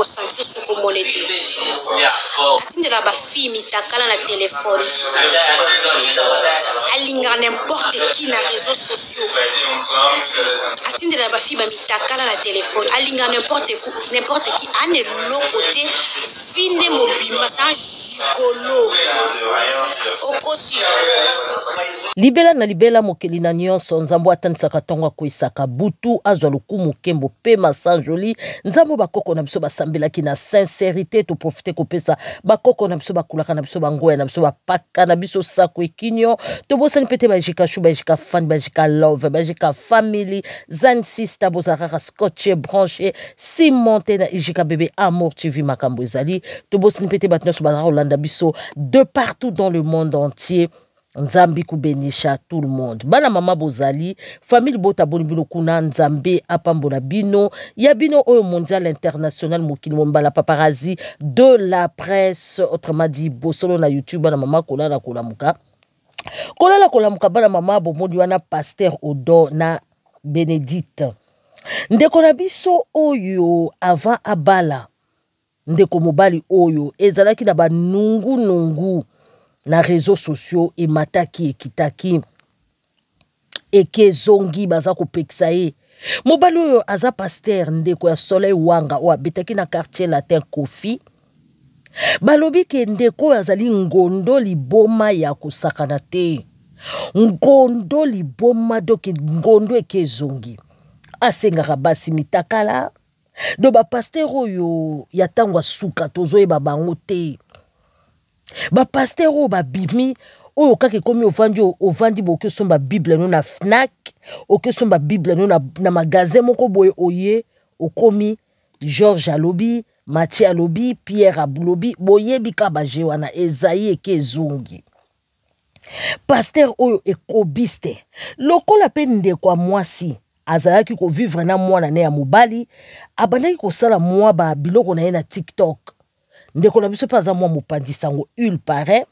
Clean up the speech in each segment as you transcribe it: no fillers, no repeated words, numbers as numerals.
consentir sur pour monété. Atindela ba fille mitakala na téléphone. Alinga n'importe qui na réseaux sociaux. Atindela ba fille mitakala na téléphone. Alinga n'importe qui ane lo côté fine mobimba sa gigolo. Okosi. Libela na libela mokeli na nyonso nzambo atanisaka tongo akoisaka butu azwa lokumu kembo pe masanjoli nzambo bakoko na biso basambelaki na sincérité to profiter kopesa bakoko na biso bakulaka na biso bangoya na biso bapaka na biso sako ekinyo to bosani pete bajika shu bajika fan bajika love bajika family zan sister bozaka scotché branché cimenté na ijika bébé amour TV makambo ezali to bosani pete batna so bazaka olanda biso de partout dans le monde entier. Nzambi kubenisha tout le monde. Bana mama bozali, famille bota bonibino kuna nzambe apambola bino, ya bino oyo mondial international mokili mombala paparazzi de la presse, autrement dit bosolo na YouTube bana mama kolala kolamuka. Kolala kolamuka bana mama bomodi wana pasteur Odo na Bénédicte. Ndeko na biso oyo avant abala. Ndeko mobali oyo ezalaki na ba nungu na réseaux sociaux et mataki ekitaki eke zongi baza kopekisa ye mobali oyo aza pasteur ndeko ya Soleil Wanga o abetaki na quartier latin Kofi balobi ke ndeko azali ngondo liboma ya kosakana te ngondo liboma doki ngondo eke zongi asengaka basi mitakala do ba pasteur oyo ya tangwa suka tozoyeba bango te ba pasteur o ba bimi oyo kake komi ovandi boke somba bible no na Fnac oke somba bible no na magasin moko boye oye okomi Georges alobi Mathieu alobi Pierre abulobi boye bika baje wana Ezaïe eke zongi pasteur oyo ekobiste lokola pe ndeko mwasi azalaki ko vivre na mwana ne ya mobali abandaki ko sala mwa ba biloko na ye na TikTok ndeko na biso paza mwa mopandisango il paraît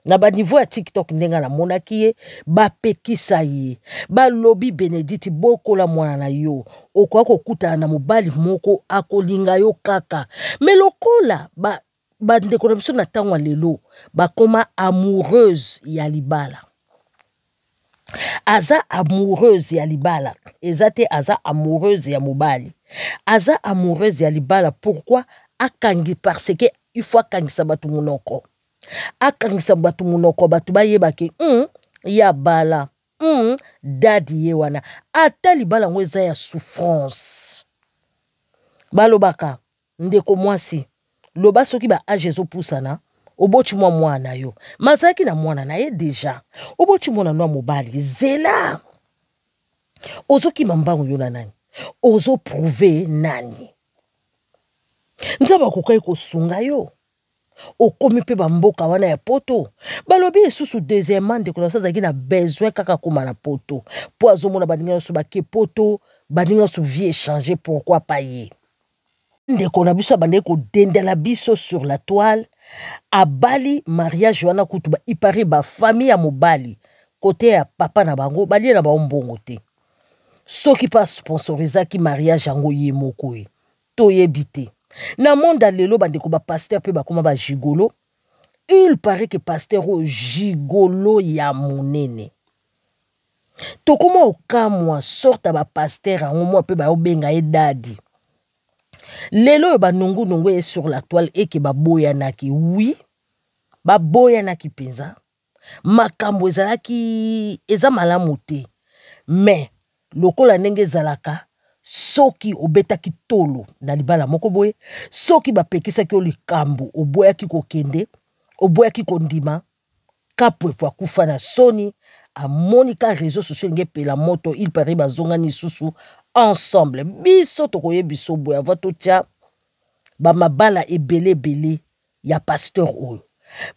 na ba niveau ya TikTok ndenga na monaki ye bapekisa ye balobi Bénédicte bokola mwana na yo okoka kokutana na mobali moko akolinga yo kaka mais lokola ba ndeko na biso na tangwa lelo bakoma amoureuse ya libala aza amoureuse ya libala ezate aza amoureuse ya mobali aza amoureuse ya libala pourquoi akangi parce que il faut akangisa batu munoko akangisa batu munoko batu bayeba ke ya bala dadi ye wana ata libala ngweza ya souffrance balobaka ndeko mwasi loba soki ba age ezopusana obochi mwana yo mazaki na mwana na ye deja obochi mwana no mobali zela ozoki mambango yo na nani ozo prouver nani nzaba kokai kosunga yo okomi pe bamboka wana ya poto balobi esusu deuxièmement de connaissance zaki na besoin kaka koma na poto po azomona baninga so bake poto baninga so vie échanger pourquoi pas ye ndeko na biso bande ko dendela biso sur la toile abali mariage wana kutu ba ipari ba famille ya mobali côté ya papa na bango bali na ba mbongo te soki pa sponsorisaki mariage yango ye moko e to yebite na monde lelo bandeko ba pasteur pe ba koma ba gigolo il paraît que pasteur o gigolo ya monene to koma okamwa sorta ba pasteur ango mo pe ba obenga e dadi lelo ba nungu e sur la toile et que ba boya naki oui ba boya naki penza makambo ezalaki eza malamu te mais lokola ndenge ezalaka soki obetaki tolo na libala moko boye soki bapekisaki o likambo oboyaki kokende oboyaki kondima kapwepo akufa na soni amonika réseaux sociaux nge pela moto il paraît bazongani susu ensemble biso tokoye biso boye avant totia ba mabala ebele ya pasteur oyo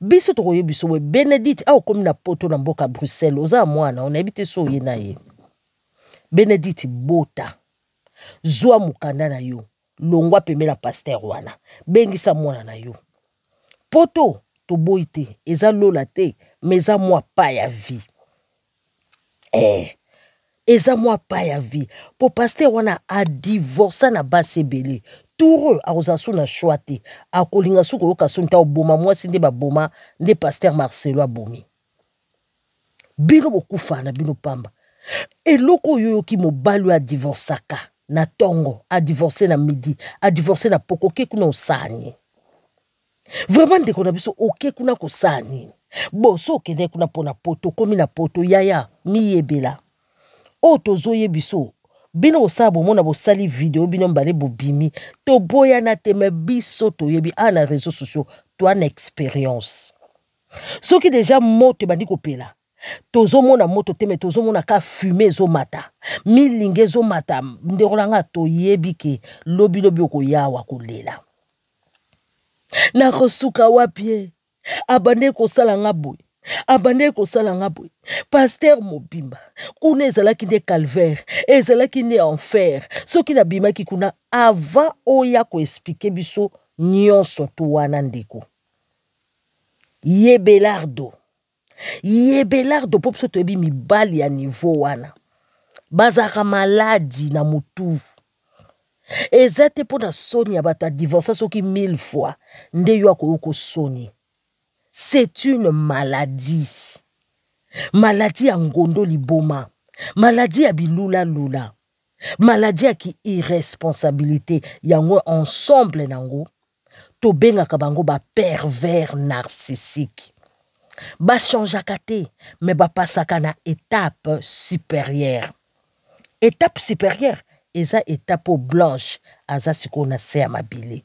biso tokoye biso boye Bénédicte a okomi na poto na mboka Bruxelles oza mwana on habite so ye na ye Bénédicte bota zwa mukanda na yo longwa pemela pasteur wana bengisa mwana na yo poto to boite eza lola te meza mwa pa ya vie eza mwa pa ya vie po pasteur wana a divorce na basi ebele toureux akozala so na choix te akolinga so koyoka so nta oboma mwasi nde baboma nde Pasteur Marcelo abomi bino bokufa na bino pamba eloko oyo oyoki mobali oyo adivorcaka na tongo adivorce na midi adivorce na poko oke kuna osani vraiment ndeko na biso oke kuna kosani bo so okende kuna mpona poto okomi na poto yaya miyebela oyo tozoyebi biso bino bosala bomona bosali video bino mbale bobimi toboyana te me biso toyebi ana réseaux sociaux toana expérience soki deja moto ebandi kopela tozomona moto te me tozomona ka fume ezomata milinga ezomata ndekolanga toyebi ke lobilobi okoyawa kolela nakosuka wapi abande kosala nga boye abande kosala nga boye Pasteur Mobimba kuna ezalaki nde calvaire ezalaki nde enfer soki nabimaki kuna avant oya koexplike biso nyonso to wana ndeko yebelardo po biso toyebi mibali ya niveau wana bazaka maladi na mutu eza te mpo na soni ya bato adivorsa soki 1000 fois nde yo akoyoka soni. C'est une maladie. Maladie ya ngondo liboma. Maladie ya bilula lula. Maladie ya ki irresponsabilité. Yango ensemble nango. To bengaka bango ba pervers narcissique. Ba changeaka te, mais ba passaka na étape supérieure. Étape supérieure, eza étape blanche, aza siko na se ya mabele.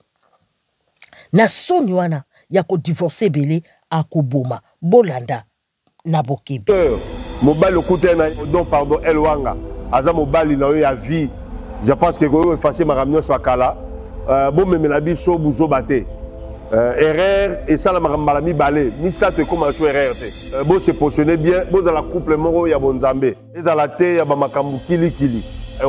Na soni wana ya ko divorcer belé akoboma bolanda na bokebi. Mobile okuta na don pardon elwanga aza mobali na yo ya vie. Je pense que ko effacer ma ramio so kala bo memela biso buzo bate. Erreur et ça la malami balé mi ça te comme un erreur te bo se positionner bien bo dans la couple moko ya bonzambe et dans la terre ya ba makambu kili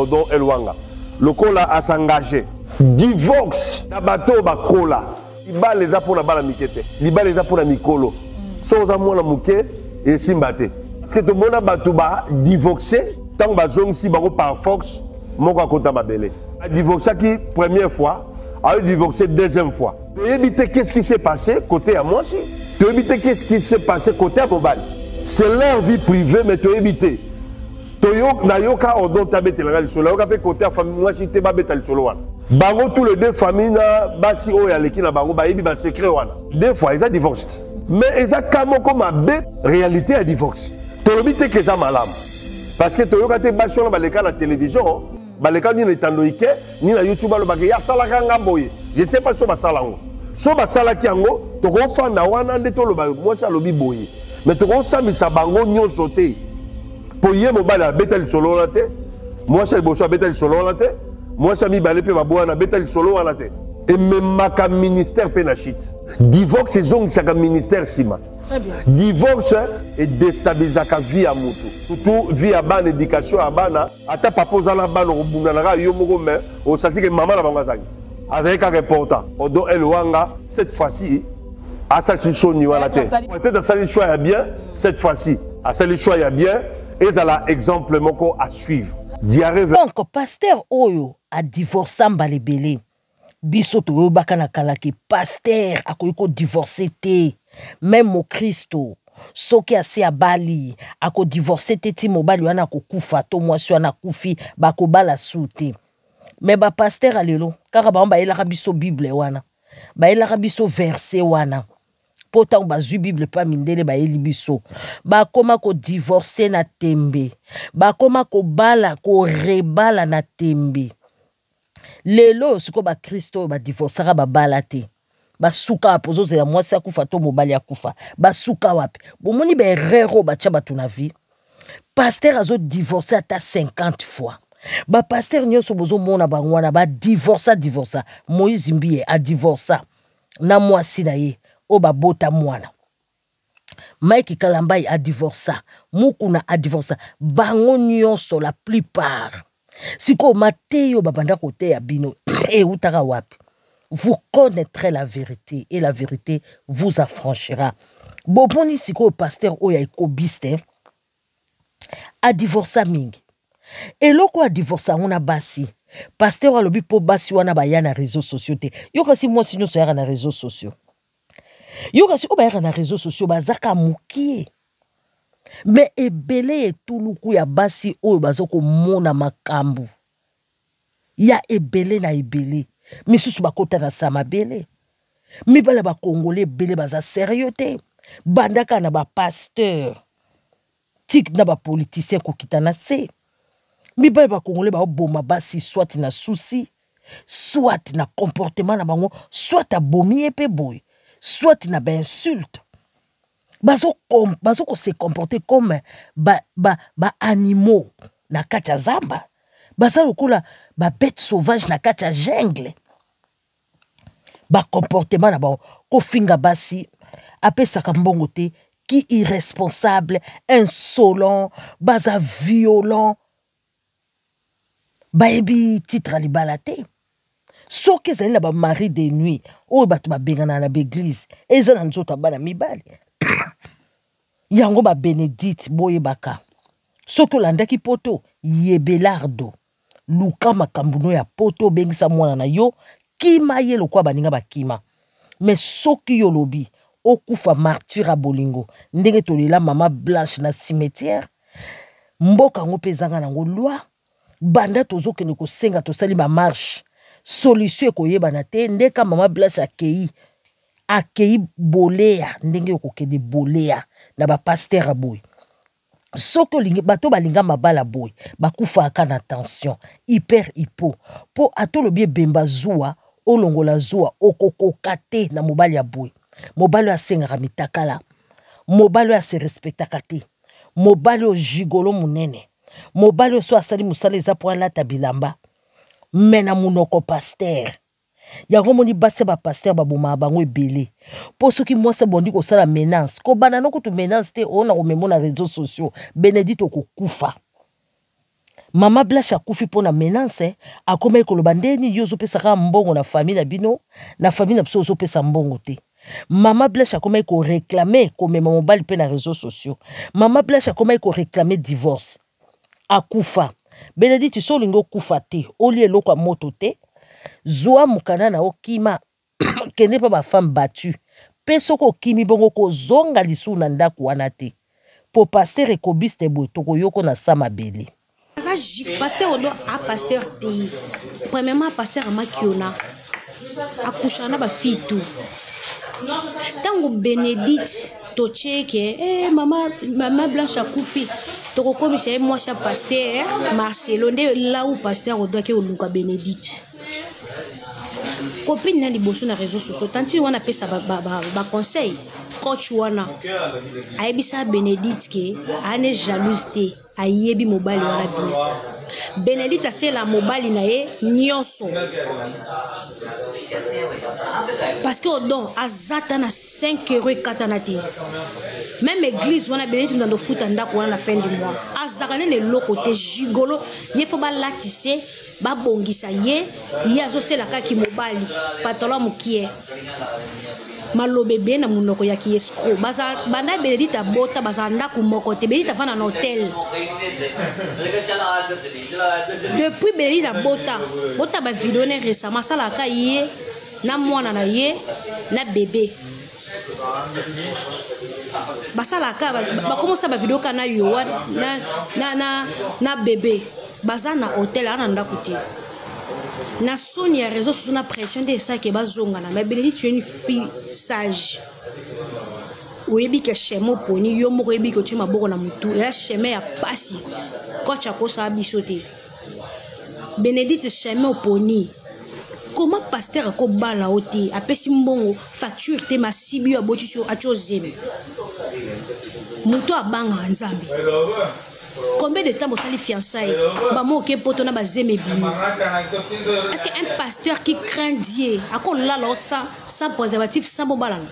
don elwanga lokola a s'engager divorce na bato ba kola libala eza pour la bala mikete libala eza pour la mikolo so za mona muke et simbate parce que to mona bato ba divorcer tant bazongsi bango par force moko akota mabele a divorcer qui première fois a divorcé deuxième fois. Tu éviter qu'est-ce qui s'est passé côté à moi aussi. Tu éviter qu'est-ce qui s'est passé côté à Mobile. C'est leur vie privée, mais tu éviter. Tu na yoka odon tabete la solo. Yoka pe côté à famille moi si te ba betal solo wana. Bango tous les deux familles na basi o ya leki na bango ba yebi ba secret wana. Deux fois ils ont divorcé. Mais ils ont comment comme abe réalité à divorce. Tu éviter que ça malam. Parce que tu yoka te basi on ba leka la télévision. Baleka ni netandoike ni na YouTube lo bakeya sala kanga boye je sais pas so basala ngo so basala ki yango to ko fanda wana nde to lo ba moi ça lobi boye mais to ko samisa bango nyonso te po ye mobala betel solo la te moi ça boso betel solo la te moi ça mi balé pe baboa na betel solo wana te et même maka ministère pe na shit divorce zong saka ministère sima. Très bien. Divorce et déstabiliser la vie à mutu. Surtout vie à ban éducation à bana. Ata papa zala ban au bunana yo moko mais au senti que maman la bangazangi. Avec un reporter. Odo elwanga cette fois-ci à sa soni wala te. Peut-être dans sa choix bien cette fois-ci. À sa choix bien et ça la exemple moko à suivre. Donc pasteur Oyo a divorcé mbalebele. Biso to baka na kalaki pasteur akoyiko divorcer te. Même au Christo, soki ase ya bali, ako divorce te ti mobali wana ko kufa to mwasi wana kufi bako bala sute. Mais ba pasteur alelo, kaka ba mba elaka biso Bible wana. Ba elaka biso verset wana. Pourtant ba zu Bible pa mindele ba eli biso. Ba koma ko divorcer na tembe. Ba koma ko bala ko rebala na tembe. Lelo siko ba Christo ba divorcera ba bala te. Basuka apozo zela mwasi akufa to mobali akufa basuka wapi bomoni be rero bacha batu na vie pasteur azo divorcer ata 50 fois ba pasteur nyoso bozo mona bangwana ba divorça Moïse Mbie a divorça na mwasi na ye o ba bota mwana Mike Kalambai a divorça Mukuna a divorça bango nyonso la plupart siko mateyo babanda kote ya bino e utaka wapi. Vous connaîtrez la vérité et la vérité vous affranchira. Boponi siko pasteur oya ekobiste a divorcé mingi. Et loko a divorcé on a basi pasteur alobi po basi wana baya na réseaux sociaux te yo kasi moi sinon so yaka na réseaux sociaux yo kasi o bayaka na réseaux sociaux bazaka mukie mais ebele etuluku ya basi oyo bazoko mona makambu ya ebele na ebele misusu bakota na sama bele mibala ba congolais ebele baza sérieux te bandaka na ba pasteur tik na ba politicien kokita na se mibala ba congolais ba oboma basi soit na souci soit na comportement na bango soit abomi epe boy soit na ba insulte bazo ko se comporter comme ba animaux na kati ya zamba baza lokola ba bête sauvage na kati ya jungle ba comportement na bango ko finga basi apesaka mbongo te qui irresponsable insolent baza violent baebi titre libala te soki ezali na ba mari de nuit oyo bato babengana na baeglise eza na nzoto bana mibali yango ba Bénédicte boyebaka soki olandaki poto yebelardo luka makambuno ya poto bengisa mwana na yo kima ye lokwa baninga bakima mais soki yo lobi okufa martyr a bolingo ndenge tolela mama Blanche na cimetière mboka ngo pezanga nango loi banda tozokende kosenga tosali ba marche solution ekoyebana te ndeka mama Blanche akei bolea ndenge okokende bolea na ba pasteur boy soki olingi bato balinga mabala boy bakufaka na tension hyper hypo po atolobi ebemba zuwa olongola zuwa okokoka te na mobali ya boy mobali asengaka mitakala mobali ase respectaka te mobali o jigolo munene mobali so asali musala eza po alata bilamba mena munoko pasteur yango moni base ba pasteur baboma bango ebele po soki mwasa bondi kosala menace ko bana no kutu menace te ona komemo na réseaux sociaux Bénédicte okokufa mama Blanche akufi po na menace akoma ekoloba ndeni yo zopesaka mbongo na famille na bino na famille na biso zopesa mbongo te mama Blanche akoma eko réclamer komema mobali pe na réseaux sociaux mama Blanche akoma eko réclamer divorce akufa Bénédicte so lingo kufa te oli eloko moto te zoa mukana na okima kende pa ba femme battue pe soko kimi bongo ko zonga lisu na ndako wana te po pasteur ekobiste boy toko yoko na sama bele pasteur odo a pasteur te premièrement pasteur amakiona akushana ba fitu tango Bénédicte tocheke mama Blanche akufi toko komisa moi cha pasteur Marcelo nde là où pasteur odo ke oluka Bénédicte copine na liboso na réseaux sociaux tanti wana pesa ba conseil coach wana ayebisa Bénédicte ke ane jalouse te ayebi mobali wana bien Bénédicte asela mobali na ye nyonso parce que odon azata na 5 € katana te même église wana Bénédicte ndo futa ndako wana na fin du mois azaka ne loko te gigolo ye fo ba latise ba bongisa ye azosela kaki mobali patola mukie malobe be na munoko ya ki escro baza banda Bénédicte abota baza ndako moko te Bénédicte va na hôtel depuis Bénédicte abota ba vidéo ne récemment sala ka ye na mwana na ye na bébé basala ka ba commencer ba vidéo kana yo na bébé baza na hôtel ana ndako te na soni ya réseau sur na pression de ça que bazonga na mais Bénédicte tu es une fille sage oyebi ke chemo poni yo moko yebi ko chema boko na mutu ya cheme ya pasi coach akosa biso te Bénédicte chemo poni comment pasteur ko bala oti apesi mbongo facture te masibi ya boticho achozemi mutu abanga nzambe combien de temps vous allez fiançailles bamo ke poto na bazeme bimi est-ce que un pasteur qui craint Dieu akon la sans préservatif sans bobalana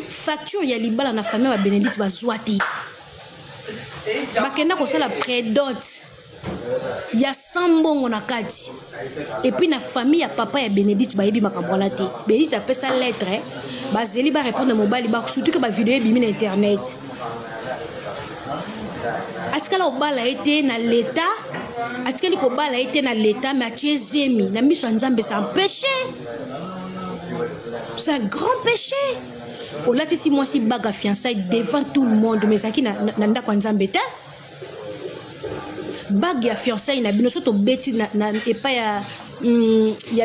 facture ya libala na famille ba Bénédicte bazwati bakenda ko sala prédote ya sambongo na kati et puis na famille ya papa ya Bénédicte ba yebi makambona te Bénédicte apesa lettre bazeli ba répondre mobile ba surtout que ba vidéo bimi na internet atikala obala été na l'état atikali kobala été na l'état mais atie zemi na miso nzambe c'est un péché, c'est un grand péché. Olatisi moi si baga fiançailles devant tout le monde mais saki na ndako nzambe te bague ya fiançailles na bino soto beti na epa ya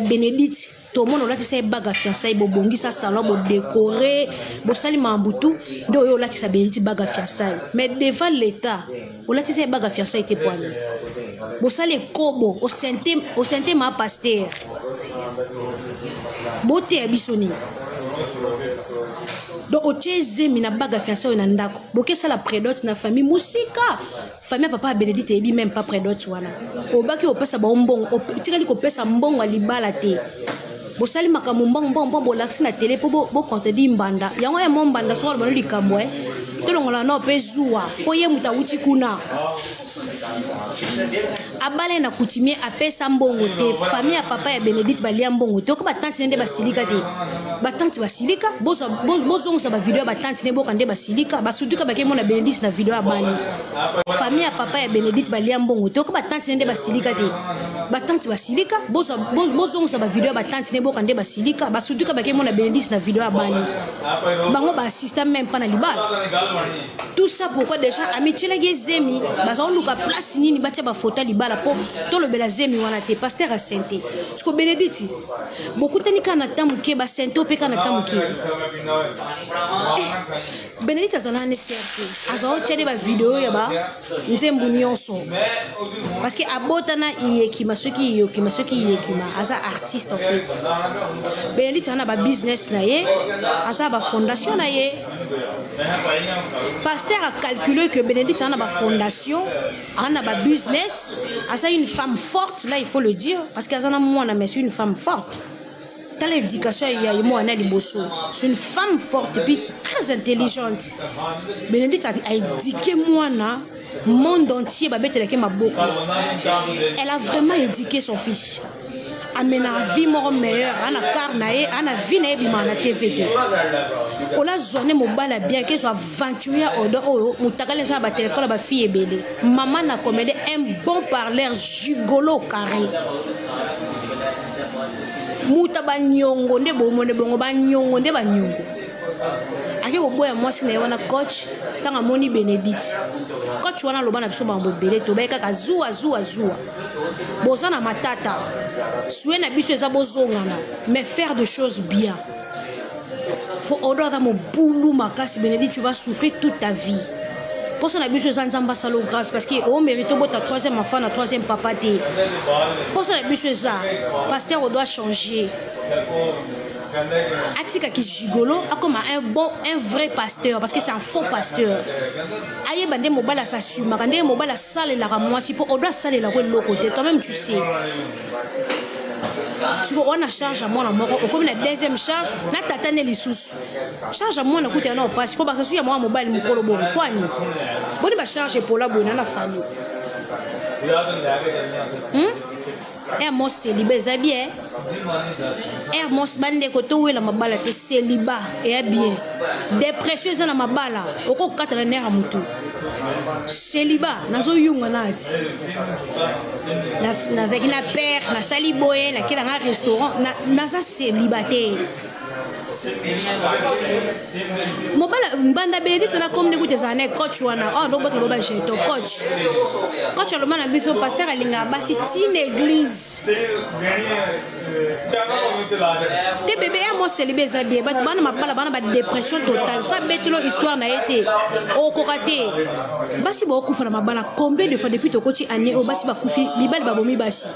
Bénédicte tout le monde olatisa bague ya fiançailles bobongisa salon bo décorer bo sali mambutu ndo yo olatisa Bénédicte bague ya fiançailles mais devant l'état olatisa bague ya fiançailles te poani bo sali kobo au santé ma pasteur bote abisoni. Donc au zemi na baga fiancé na ndako boke ça la prédote na famille musika famille papa Bénédicte ebi même pas prédote wana obaki opesa ba mbongo tikali ko pesa mbongo libala te bosali makambo mbongo bolaxi na télé po bo compte di mbanda yango ya mbanda so ba likambo to longola na pe zuwa po ye muta uti kuna abale na coutumier apesa mbongo te famille ya papa ya Bénédicte balia mbongo te ko batante nde basilika te batante basilika bozongo sa ba vidéo batante ne bokande basilika basuduka bakemo na Bénédicte na vidéo abali famille ya papa ya Bénédicte balia mbongo te ko batante nde basilika te batante basilika bozongo sa ba vidéo batante ne bokande basilika basuduka bakemo na Bénédicte na vidéo abali bango ba assistant même pas na libala. Tout ça pourquoi déjà amitié la gezemi bazao luka place nini batia ba photo libala po to le bela zemi wana te pasteur a senté parce que Bénédicte beaucoup tani kana tamuke ba sento pe kana tamuke Bénédicte azana ne certi azao tchede ba vidéo ya ba nzembu nyonso parce que abotana yekima soki yokima aza artiste en fait. Bénédicte ana ba business na ye aza ba fondation na ye. Pasteur a calculé que Bénédicte a une fondation, a un business, a une femme forte, là il faut le dire, parce qu'elle a une femme forte. Dans l'éducation, c'est une femme forte et puis très intelligente. Bénédicte a éduqué moi, le monde entier, elle a vraiment éduqué son fils. Elle a une vie meilleure, elle a une vie na TVT. On a zoné mobile bien qu'elle soit aventurée au dos, mutakale ça ba téléphone ba fille bébé. Maman a commandé un bon parleur gigolo carré. Muta ba nyongo nde bongo ba nyongo nde ba nyongo. Ake ko boya mwasi na wana coach tanga moni Bénédicte. Coach wana loba na biso ba mbobele to ba kaka zuwa. Bozana matata. Soué na biso eza bozongana mais faire des choses bien. Pour odor dans mon boulot makasi Bénédicte tu vas souffrir toute ta vie. Pour ça na biso eza nzamba salo grâce parce que on mérite ta troisième enfant na troisième papa te. Pour ça na biso eza pasteur on doit changer. Atika ki gigolo comme un vrai pasteur parce que c'est un faux pasteur. Aye bande mobala sa suma bande mobala sale la moi si pour on doit sale la l'autre côté quand même tu sais. Si on a charge à moi la mort comme la deuxième charge na tata ne lisusu charge à moi na kuta na passe ko ba sa suya moi mobile mukolo bon kwani boni ba charge pour la bonne na famille Hermos célibat c'est bien. Hermos bande koto où la mabala te célibat et bien. Dépression ça na mabala. Oko katala nera mutu. Célibat nazo yunga nati. Na avec la père, na sali boye, na kila na restaurant, na ça célibataire. Mobala mbanda Bénédicte na comme n'écoute des années coach wana oh donc le mobile chez ton coach le man a biso pasteur alinga basi tin église te bébé à moi célibé zabie ba bana mabala bana ba dépression totale soit betelo histoire na été o kokate basi ba okufa na mabala combien de fois depuis to coach année o basi ba kufi bibali ba bomi basi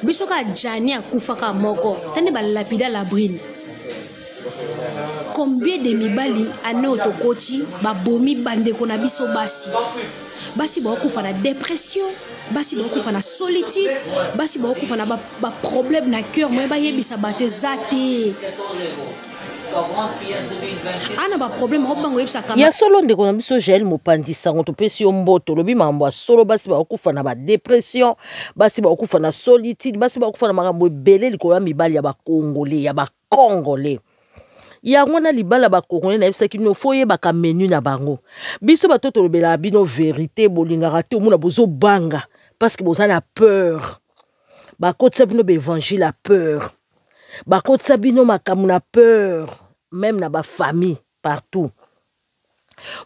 biso ka jani akufa ka moko tande ba lapida la brune. Combien de mibali ane otokoti babomi bande kona biso basi ba okufa na dépression basi ba okufa na solitude basi ba okufa na ba problème na cœur moi ba yebisa batezate ana ba problème obango yebisa kama ya solo ndeko na biso Joël Mopandisa ngo topesi yo mboto lobi mambo solo basi ba okufa na ba dépression basi ba okufa na solitude basi ba okufa na makambo ebele likolo ya mibali ya ba Congolais yango na libala bakongole na yebisaki bino fo yebaka menu na bango biso bato tolobela bino vérité bolingaka te omona bozobanga parce que boza na peur bakotisa bino baévangile à peur bakotisa bino makambo na peur même na bafamille partout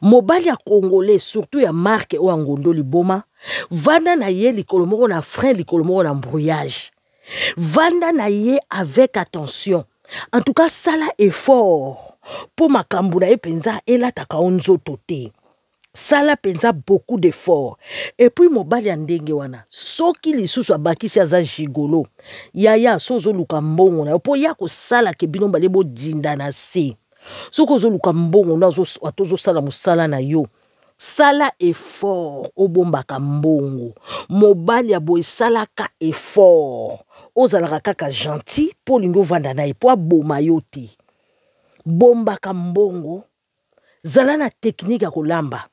mobali ya congolais surtout ya marque oyo angondo liboma vanda na ye likolo moko na frein likolo moko na brouillage vanda na ye avec attention en tout cas sala effort po makambo na ye penza elataka o nzoto te sala penza beaucoup d'effort et puis mobali ya ndenge wana soki lisusu abakisi aza gigolo yaya so ozoluka mbongo na yo po ya kosala ke bino bale bodinda na se soki ozoluka mbongo na atozosala mosala na yo sala effort obombaka mbongo mobali ya boye salaka effort ozalaka kaka gentil po lingi ovanda na ye po aboma yo te bombaka mbongo zala na teknike ya kolamba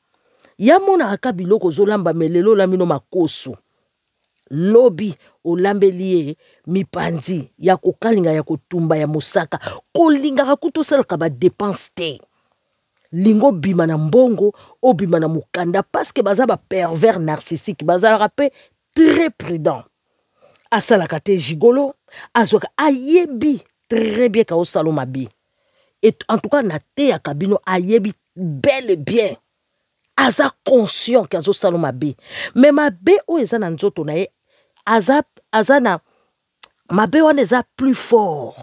ya monaka ka biloko ozolamba melelo olambi no makoso lobi olambeli ye mipanzi ya kokalinga ya kotumba ya mosaka kolingaka kutu osalaka badepense te lingo bima na mbongo obima na mukanda parce que baza ba pervers narcissique bazalaka pe très prudent asalaka te gigolo azoka ayebi très bien ka osalo mabe et en tout cas na te ya kabino ayebi bel et bien aza conscient ka osalo mabe mais mabe o eza na nzoto na ye aza na mabe wana eza plus fort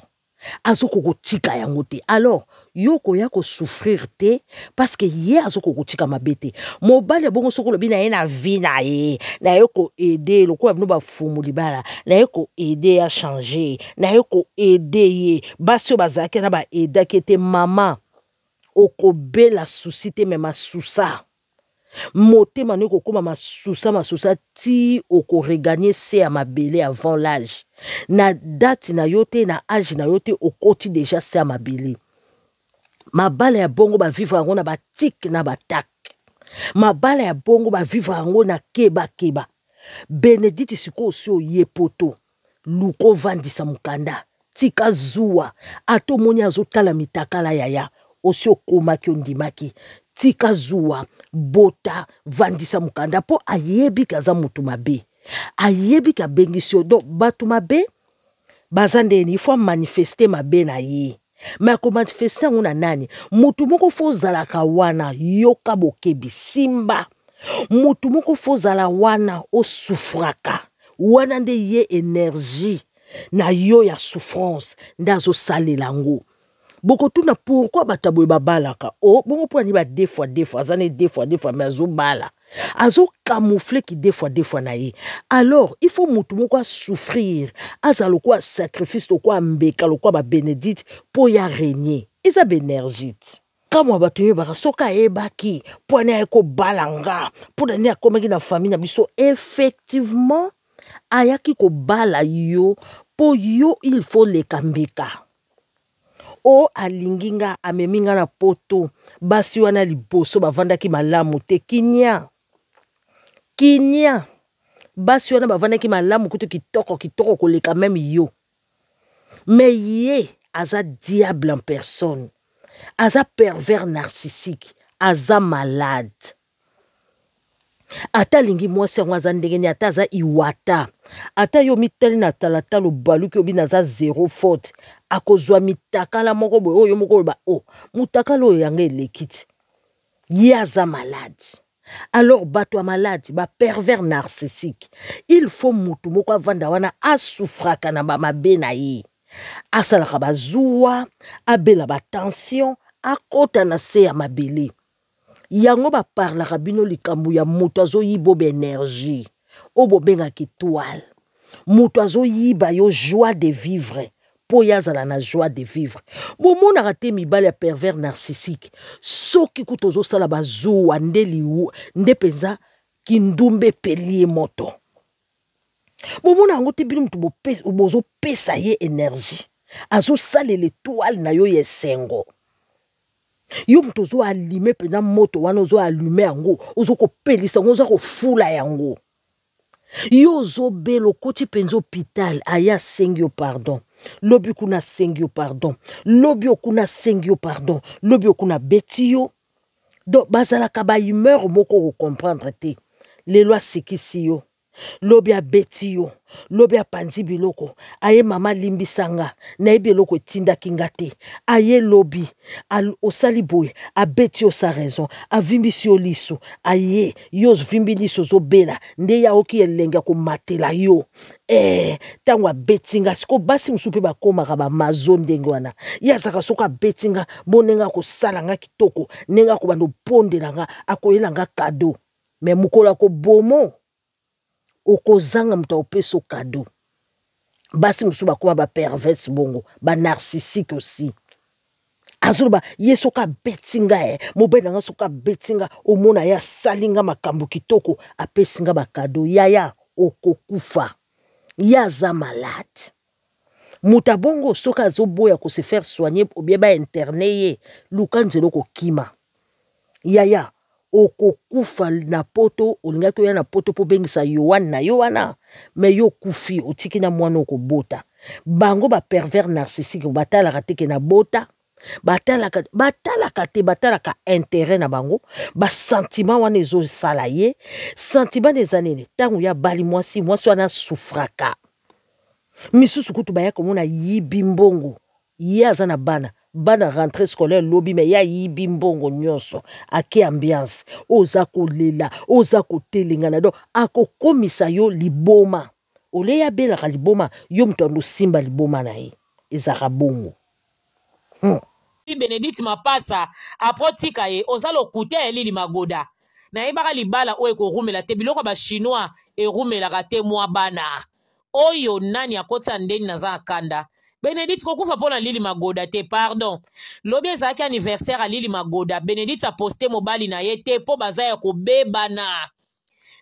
azoko tika yango te alors yoko ya ko souffrir te parce que ye azoko tika mabe te mobali bongo soko lobi na ye na vie na ye na ye ko aider loko bino ba fumu libala na ye ko aider à changer na ye ko aider ye basio bazaki na ba aider kete mama okobela souci te même sousa motema ne kokoma masusa ti oko regagner se à mabele avant l'âge na date na yote na âge na yote okoti déjà se à mabele mabala ya bongo ba vivre yango na batik na batak mabala ya bongo ba vivre yango na keba Benedict siko osio yepoto luko vandisa mukanda tika zuwa ato moni azotala mitakala yaya osio komaki ondimaki tika zuwa bota vandisa mukanda po ayebi kaza mutu mabe ayebi ka bengisio do batu mabe bazandeni il faut manifester mabe na ye mais ko manifester ngona nani mutu moko fo zalaka wana yoka bokebi simba mutu moko fo zala wana osufraka wana nde ye énergie na yo ya souffrance ndazo salelango boko tuna pourquoi bataboye babalaka o bongo po ni ba deux fois azane deux fois mais azo bala azo camoufler ki deux fois na ye alors il faut mutu moko souffrir azalo quoi sacrifice to quoi mbeka lo quoi ba Benedict po ya régner eza bénergie kama batoye barasoka ebaki po na eko balanga po na ya komaki na famille na biso effectivement ayaki ko bala yo po yo il faut le kambeka o alinginga ameminga na poto basi wana liboso bavandaki malamu te kinya basi wana bavandaki malamu kutu kitoko koleka même yo mais ye aza diable en personne aza pervers narcissique aza malade ata lingi mwasi yango aza ndenge ata aza iwata ata yo mitali na talatalo baluki obi naza zéro faute akozwa mitakala moko boye oyo moko ba mutakala oyo yango elekiti ye aza malade alors bato malade ba pervers narcissique il faut mutu moko avanda wana asufraka na ba mabe na ye asalaka bazuwa abela ba tension akota na se ya mabele yango ba parlaka bino likambu ya mutu azoyiba ba énergie obo benga kitwal mutu azoyiba yo joie de vivre po yazala na joie de vivre bomona rate mibale ya pervers narcissique soki kutozo sala bazuwa nde penza kindumbe pelie moto bomona ngo te bino mutu bozo pesa ye énergie azo sale l'étoile na yo yesengo yo mutu ozo allume pena moto wana ozo allume yango ozo ko pelisa ngo ozo ko fula yango yo ozo belo koti penzo hôpital aya sengyo pardon lobi kuna sengio pardon, lobi okuna sengio pardon, lobi okuna betio. Donc bazalaka ba humeur moko ko comprendre te. Lelo asikisi yo. Lobi a betio, lobi a panzi biloko, aye mama limbisanga, na yebi eloko etinda kingate, aye lobi, osali boy, a betio sa raison, a vimbisi yo liso, aye, yo vimbi liso zo bela, nde ya oki elenga ko matela yo. Tangwa betinga, siko basi musupe ba koma kaba mazon dengwana. Ya zaka soka betinga, bonenga ko salanga kitoko, nenga ko bando pondelanga, ako yelanga kado. Me mukola ko bomo, okozanga muta opeso kado. Basi musu bakoma ba perverse bongo, ba narcissique aussi. Azuba yesoka betinga mobena nga soka betinga omona ya salinga makambo kitoko apesinga ba kado yaya okokufa. Yaza malade. Muta bongo soka zoboya ko se faire soigner ou bien ba interner lukanzelo ko kima. Yaya okokufa na poto olingaki oya na poto po bengisa yowana na yowana me yo kufi otiki na mwana okobota bango ba pervers narcissique batalaka teke na bota batalaka intérêt na bango ba sentiment wana ezosala ye sentiment des années tango ya bali mwasi wana souffraka misusu kutu baya komona yibi mbongo ye aza na bana rentrée scolaire lobby mais ya yibi mbongo nyonso ake ambiance oza kolela oza kotelengana do akokomisa yo liboma ole ya belaka liboma yo mtondo simba liboma na ye ezaka bongo Benedict Mapasa apotika ye ozalo kute elili magoda na ebaka libala oyo korumela te biloko ba chinois erumelaka te mwa bana oyo nani akota ndeni na za kanda Benedict kokufa pona Lili Magoda te pardon lobi ezaki anniversaire a Lili Magoda Benedict a posté mobali na ye te po bazaya ko bebana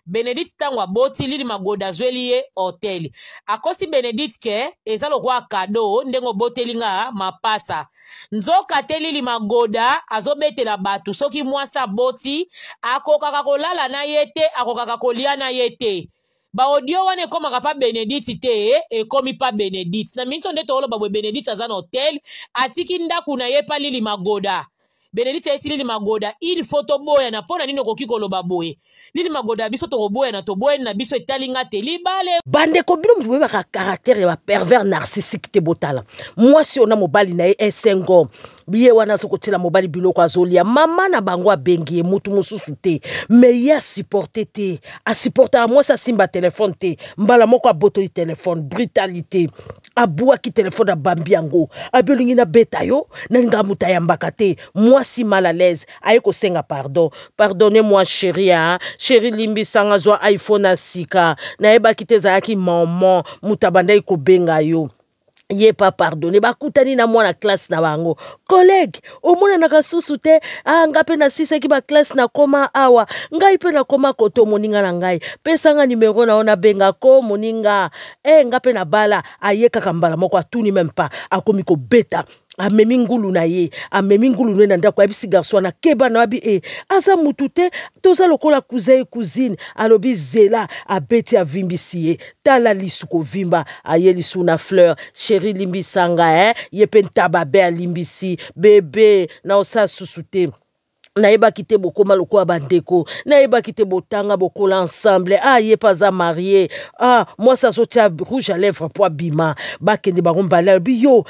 Benedict tangwa boti Lili Magoda zweli ye hotel akosi Benedict ke ezalo kwa kado ndengo botelinga Mapasa nzoka te Lili Magoda azobetela batu soki mwasa boti akokaka kolala na ye te akokaka kolia na ye te ba audio wane koma kapa Benedict te ekomi pa Benedict na mincho ndeto olo babwe Benedict azana hotel atiki ndaku na ye pa Lili Magoda Benedict esi Lili Magoda il photo boya na pona nino kokiko lo baboye Lili Magoda biso to boya na to boya na biso etalinga te libale bande ko bino mwe ba caractère ya pervers narcissique te botala moi si ona mobali na ye sengo biye wana sokotela mobali biloko azolia mama na bango abengi mutu mususu te mais ya supporter te a supporter moi ça simba téléphone te mbala moko aboto yi téléphone brutalité abua ki téléphone a bambiango abelingi na beta yo na nga muta ya mbaka te moi si mal à l'aise ayeko senga pardon pardonnez-moi chérie chérie limbi sanga zo iPhone asika na eba kiteza yaki maman mutabanda iko benga yo ye pas pardonné bakutani na mwana classe na bango collègue omona na kasusu te ngape na sisa ki ba classe na koma awa ngai pe na koma koto moninga na ngai pesa nga numéro na ona benga ko moninga ngape na bala ayeka kambala moko atuni même pas akomi ko beta amemi ngulu na ye amemi ngulu na ndako abisi garçon na keba na abi aza mutute toza lokola cousin cousine alobi zela abeti avimbisi ye tala lisuko vimba aye lisu na fleur chérie limbisanga ye pentaba be alimbisi bébé na osa susute na eba kite bokoma lokwa bandeko na eba kite botanga bokola ensemble ye pas à marier moi ça so tia rouge à lèvres po bima bakende barombala biyo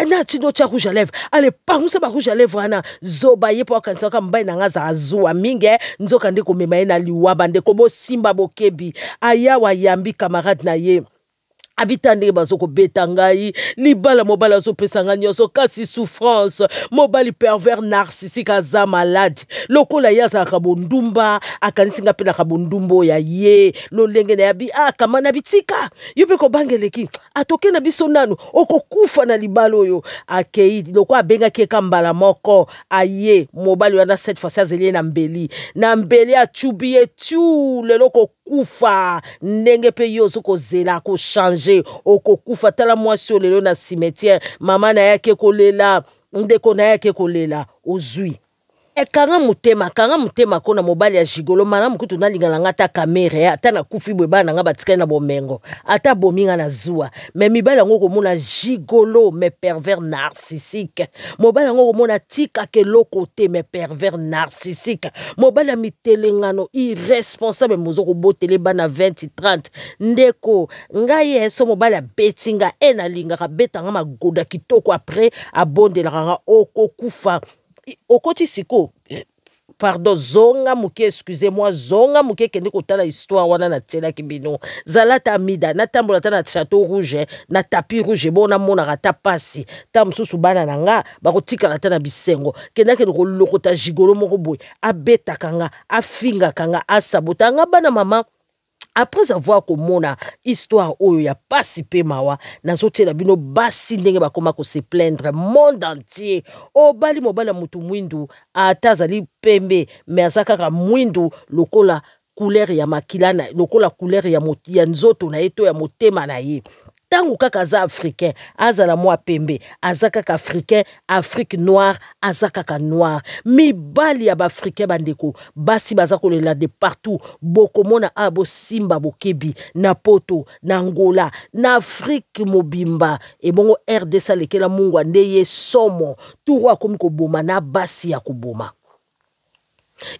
na tino tia rouge à lèvres allez pangusa ba rouge à lèvres ana zoba ye po kanisa ka mbai na ngaza azwa minge nzoka ndeko mema ye na liwa bandeko bo simba bokebi aya wa yambi camarade na ye abitande bazoko betangai libala mobala zo pesanga nyoso kasi souffrance mobali pervers narcissique aza malade lokola yaza kabondumba akanisinga pena kabondumbo ya ye lolenge na yabi kamana bitika yupe ko bangeleki atoke na biso nanu okokufa na libalo yo akei lokwa benga ke kambala moko aye mobali wana cette fois azeli na mbeli achubiye tu leloko kufa ndenge pe yozo ko zela ko changer okokufa tala mwasi olelo na cimetière mama na yake kolela ndeko na yake kolela ozui kanga mutema kona mobali ya jigolo malamu kutu nalinga nga ta kamere ata na kufi bwe bana nga batikali na bomengo ata bominga na zuwa mais mibali yango komona jigolo mais pervers narcissique mobali yango komona tika ke lokote mais pervers narcissique mobali ya mitelengano irresponsable mozo kobotele bana 20-30 ndeko ngai eso mobali ya betinga enalinga ka betanga magoda kitoko après abondelaka nga okokufa okoti siko pardon zonga muke excusez-moi zonga muke kende kotala histoire wana na tela kibino zalata mida na tambola ta na château rouge na tapis rouge bona mona rata pasi ta mususu bana nanga bakotika la ta na bisengo kenda ke lokota jigolo moko boy abeta kanga afinga kanga asabota nga bana mama. Après avoir komona histoire oyo ya pasi pe mawa nazotela bino basi ndenge bakoma ko se plaindre monde entier obali mobala mutu mwindu atazali pembe mais azaka mwindu lokola couleur ya makilana lokola couleur ya nzoto na eto ya motema na ye tangu kaka za africain azala mwa pembe azaka ka africain Afrique noire azaka ka noir mibali ya ba africain bandeko basi bazako lela de partout bokomona abo simba bokebi na poto na Angola na Afrique mobimba e bongo RDC lekela mungu ndeye somo tuwa komi ko boma na basi ya kuboma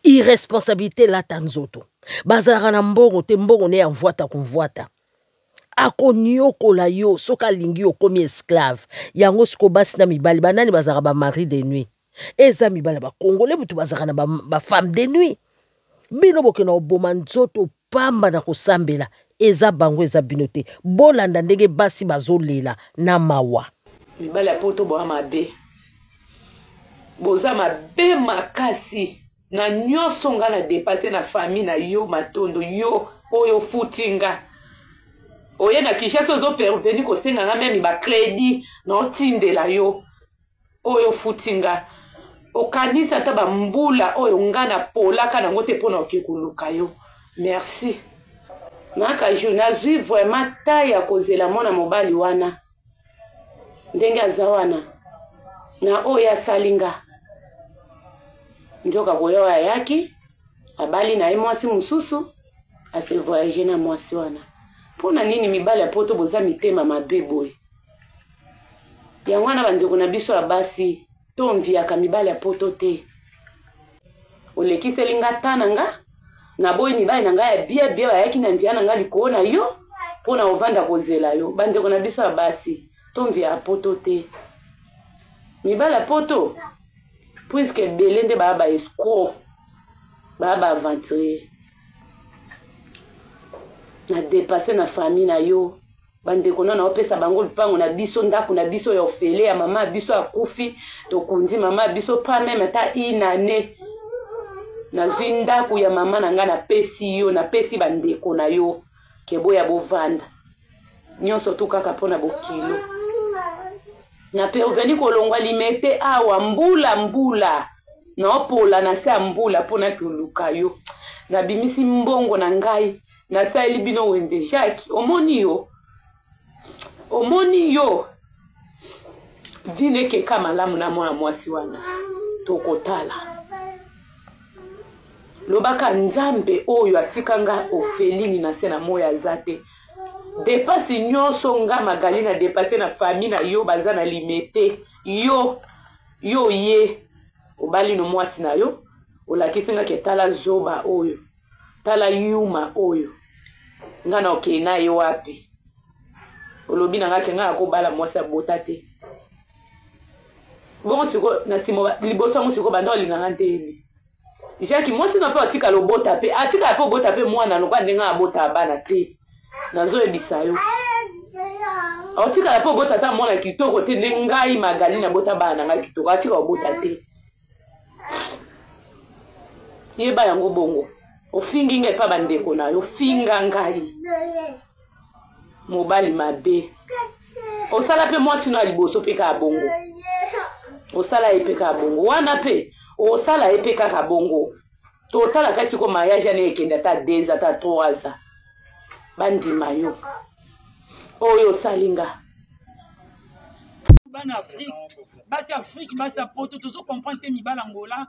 irresponsabilité la tanzoto bazara na mbongo te mbongo ne ya mvwata kumvwata akonyokola yo soka lingi okomi esclave yango siko basi na mibali banani bazaka ba mari de nuit eza mibali ba congolais mutu bazaka na ba femme de nuit bino bokena oboma nzoto pamba na kosambela eza bango eza binote bolanda ndenge basi bazolela na mawa mibali ya poto boa mabe boza mabe makasi na nyonso nga na dépasser na famille na yo matondo yo oyo futinga oye na Kinshasa ozo perveni kosenga nga meme ba crédit na otindela yo oyo futinga okanisa ta ba mbula oyo nga na polaka nango te pona okikuluka yo merci naka nazwi vraiment taya kozela mona mobali wana ndenge aza wana na oyo asalinga njoka koyo ayaki abali na ye mwasi mususu ase voyager na mwasi wana pona nini mibali ya poto boza mitema mabe boye yango wana bandeko na biso ya basi tomviaka mibali ya poto te olekiseli nga tana nga na boyi mibali na nga ya bia bia bayaki na ndia na nga likolo na yo pona ovanda kozela yo bandeko na biso ya basi tomvia ya poto te mibali ya poto puisque belende ba escroc ba aventurier na dépasser na famille na yo bandeko na opesa bango lupango na biso ndako na biso ya ofele ya mama biso akufi tokundi mama biso pa même ta inane na ndako ya mama na nga na pesi yo na pesi bandeko na yo ke boya bovanda nyonso to kaka pona bokilo na pe oveni kolongwa limete awa mbula na opola na se mbula pona tuluka yo na bimisi mbongo na ngai na saeli bino wende Jacques omoni yo vine ke kama lamu na mwana mwasi wana tokotala lobaka nzambe oyo atikanga ofelini na se na moya azate depasi nyonso nga magali na depase na famille na yo baza na limete yo ye obali no mwasi na yo olakisinga ke tala zoba oyo tala yuma oyo nga na okena ye wapi olobi na nga ke nga akobala mwasi abota te bongo siko na simo liboso mo siko banda olinga nga nteni Jacques mwasi na pe atika lobota pe atika pe obota pe mwana no kwa ndenga abota abana te nazo ebisa yo atika pe obota ta mwana kitoko te ngai magali na bota bana nga kitoko atika obota te yeba yango bongo ofingi nge pa bandeko na yo finga ngai mobali mabe osala pe mwasi na liboso pe ka bongo osala epe ka bongo wana pe osala epe ka bongo totala kasi ko mariage ne ekenda ta 2 ans ta 3 ans bandima yo oyo salinga bana Afrique basi poto tozo comprendre te mibala ngola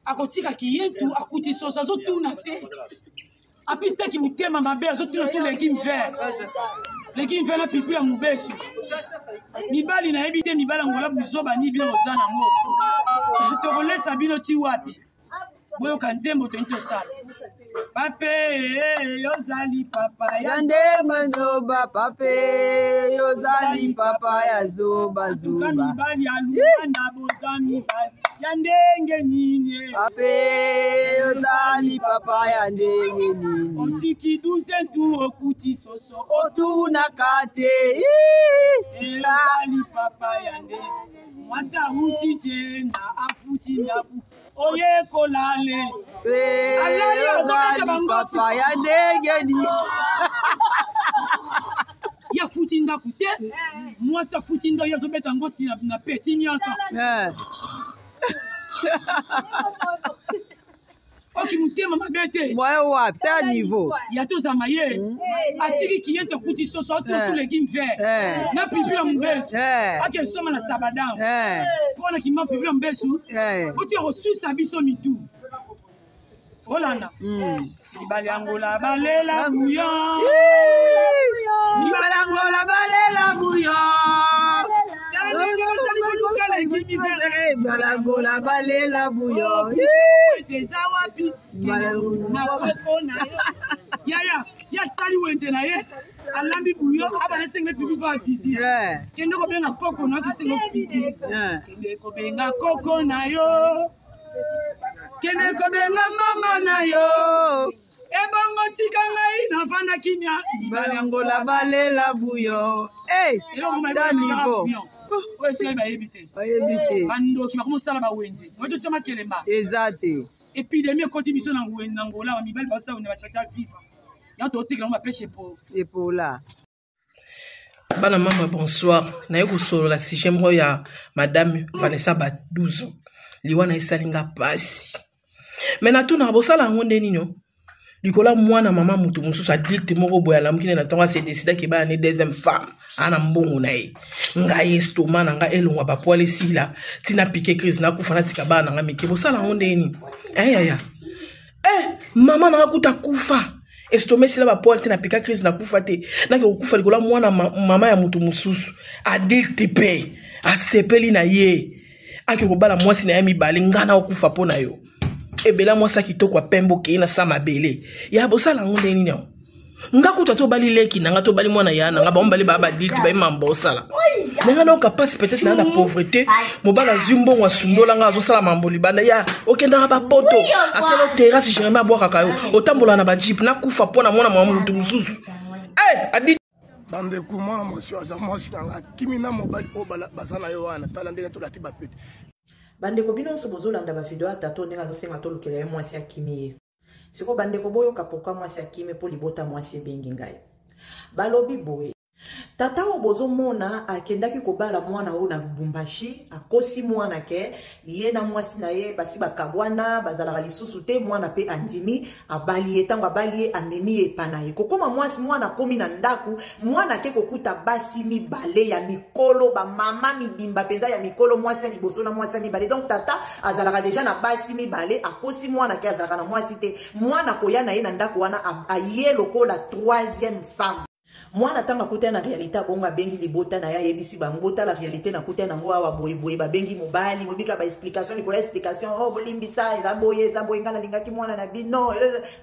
akotika kiyetu akuti soso azotuna te apita ki mutema mabe azotuna tu legime vert na pipi ya mubesu mibali na yebi te mibala ngola buzoba ni bino ozana mo tokolesa bino ti wapi boyoka nzembo toyitosala pape yozali papa ya ndenge zoba pape yozali papa ya zoba zoba mibali ya lubanda boza mibali ya ndenge nini pape yozali papa ya ndenge nini otiki duze tu okuti soso otunaka te yozali papa ya ndenge mwasa uti je na afuti ndaku oye kolale yozali papa ya ndenge nini ya futi ndaku te mwasa futi ndaku yazobeta ngosi na peti nyonso oki mutema mabe te moyo wapi ta niveau ya tozama ye atiki kiye tokuti soso otuna tu legime vert na pipi ya mubesu ake soma na sabadan mpona kima pipi ya mubesu oti kosuisa biso mitu olanda libali yangola balela buyon libali yangola balela buyon balangola balela buyo eza wapi ya sali wenze na ye alambi buyo abanesenge pipi ba bizi kende kobenga koko na tosenga pipi kende kobenga koko na yo kende kobenga mama na yo ebongo tika ngai navanda kimia balangola balela buyo ta niveau oyo esili bayebi te bandoki bakomosala bawenze oyo totia makelemba eza te epidemi ekoti biso na ngola wa mibali basawune bachacha viva ya totekela ngo bapeshe epola bana mama bonsoir naye kosolola sujet moko ya madame Vanessa Baduzo liwana esalinga pasi me natunaka bosala yango nde nini likola mwana mama mutu mosusu adulte moko boya lamukine na ntongo ase decidaki baya ne deuxième femme ana mbongo na ye ngai estoma na ngai elongwa bapoile esila ntina pike crise nakufa natika baya na ngai mike bosala yango nde nini ayaya mama na ngai kuta kufa estoma esila bapoile te na pika crise nakufa te nake kokufa likola mwana mama ya mutu mosusu adulte pe asepeli na ye ake kobala mwasi na ye mibale ngai na okufa mpo na yo ebela mwasa kitoko apembo ke na sama bele ya bosala ngonde nini yo nga kuta to bali leki na nga to bali mwana yana nga ba baba dilti ba imamba osala nga na capacité peut-être na pauvreté mobala zumbo wa sundola nga azosala mambo libanda ya okenda ba poto aselo terrasse Jérémie aboka kayo otambola na ba jeep na kufa pona mwana mwa mutu mususu adi bande kuma monsieur azamasi na kimina mobali obala basana yo wana tala ndenge to lati ba pete bandeko bino nso bozolanda bavideo atato ndenge azosenga tolukela ye mwasi akimi ye siko bandeko boyoka pourkui mwasi akimi mpo libota mwasi ebengi ngai balobi boye tata o bozomona akendaki kobala mwana oyo na Lubumbashi akosi mwana ke ye na mwasi na ye basi bakabwana bazalaka lisusu te mwana pe andimi abali ye tango abali ye amemi ye pana ye kokoma mwasi mwana komi na ndaku mwana ke kokuta basi mibale ya mikolo ba mama mibimba penza ya mikolo mwasi liboso na mwasi mibale donc tata azalaka deja na basi mibale akosi mwana ke azalaka na mwasi te mwana koya na ye na ndaku wana aye lokola troisième femme mwana tanga kuta na réalité bonga bengi libota na ya yebisi bangota la réalité na kuta na ngo awa boye ba bengi mobali mobika ba explication likola explication oh bolimbisa eza boye ngana lingaki mwana na bino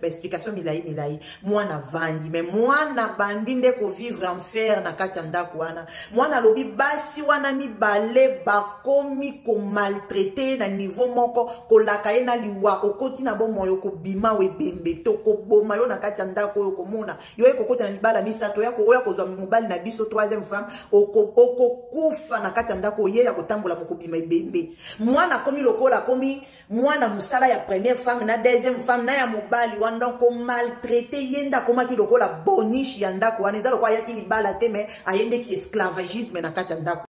ba explication milai mwana vandi mais mwana bandi nde ko vivre enfer na kati ndako wana mwana lobi basi wana mibale bakomi ko maltraiter na niveau moko ko lakaye na liwa okoti na bomoyo ko bima we bembe to ko boma yo na kati ndako yo komona yo ekokota na libala misato yako oya kozwa mobali na biso troisième femme okokufa na kati ndako ye ya kotambola mokobima ebembe mwana komi lokola komi mwana musala ya première femme na deuxième femme na ya mobali wanda ko maltraiter yenda komaki lokola boniche ya ndako wana eza lokola yaki libala te mais ayende ki esclavagisme na kati ndako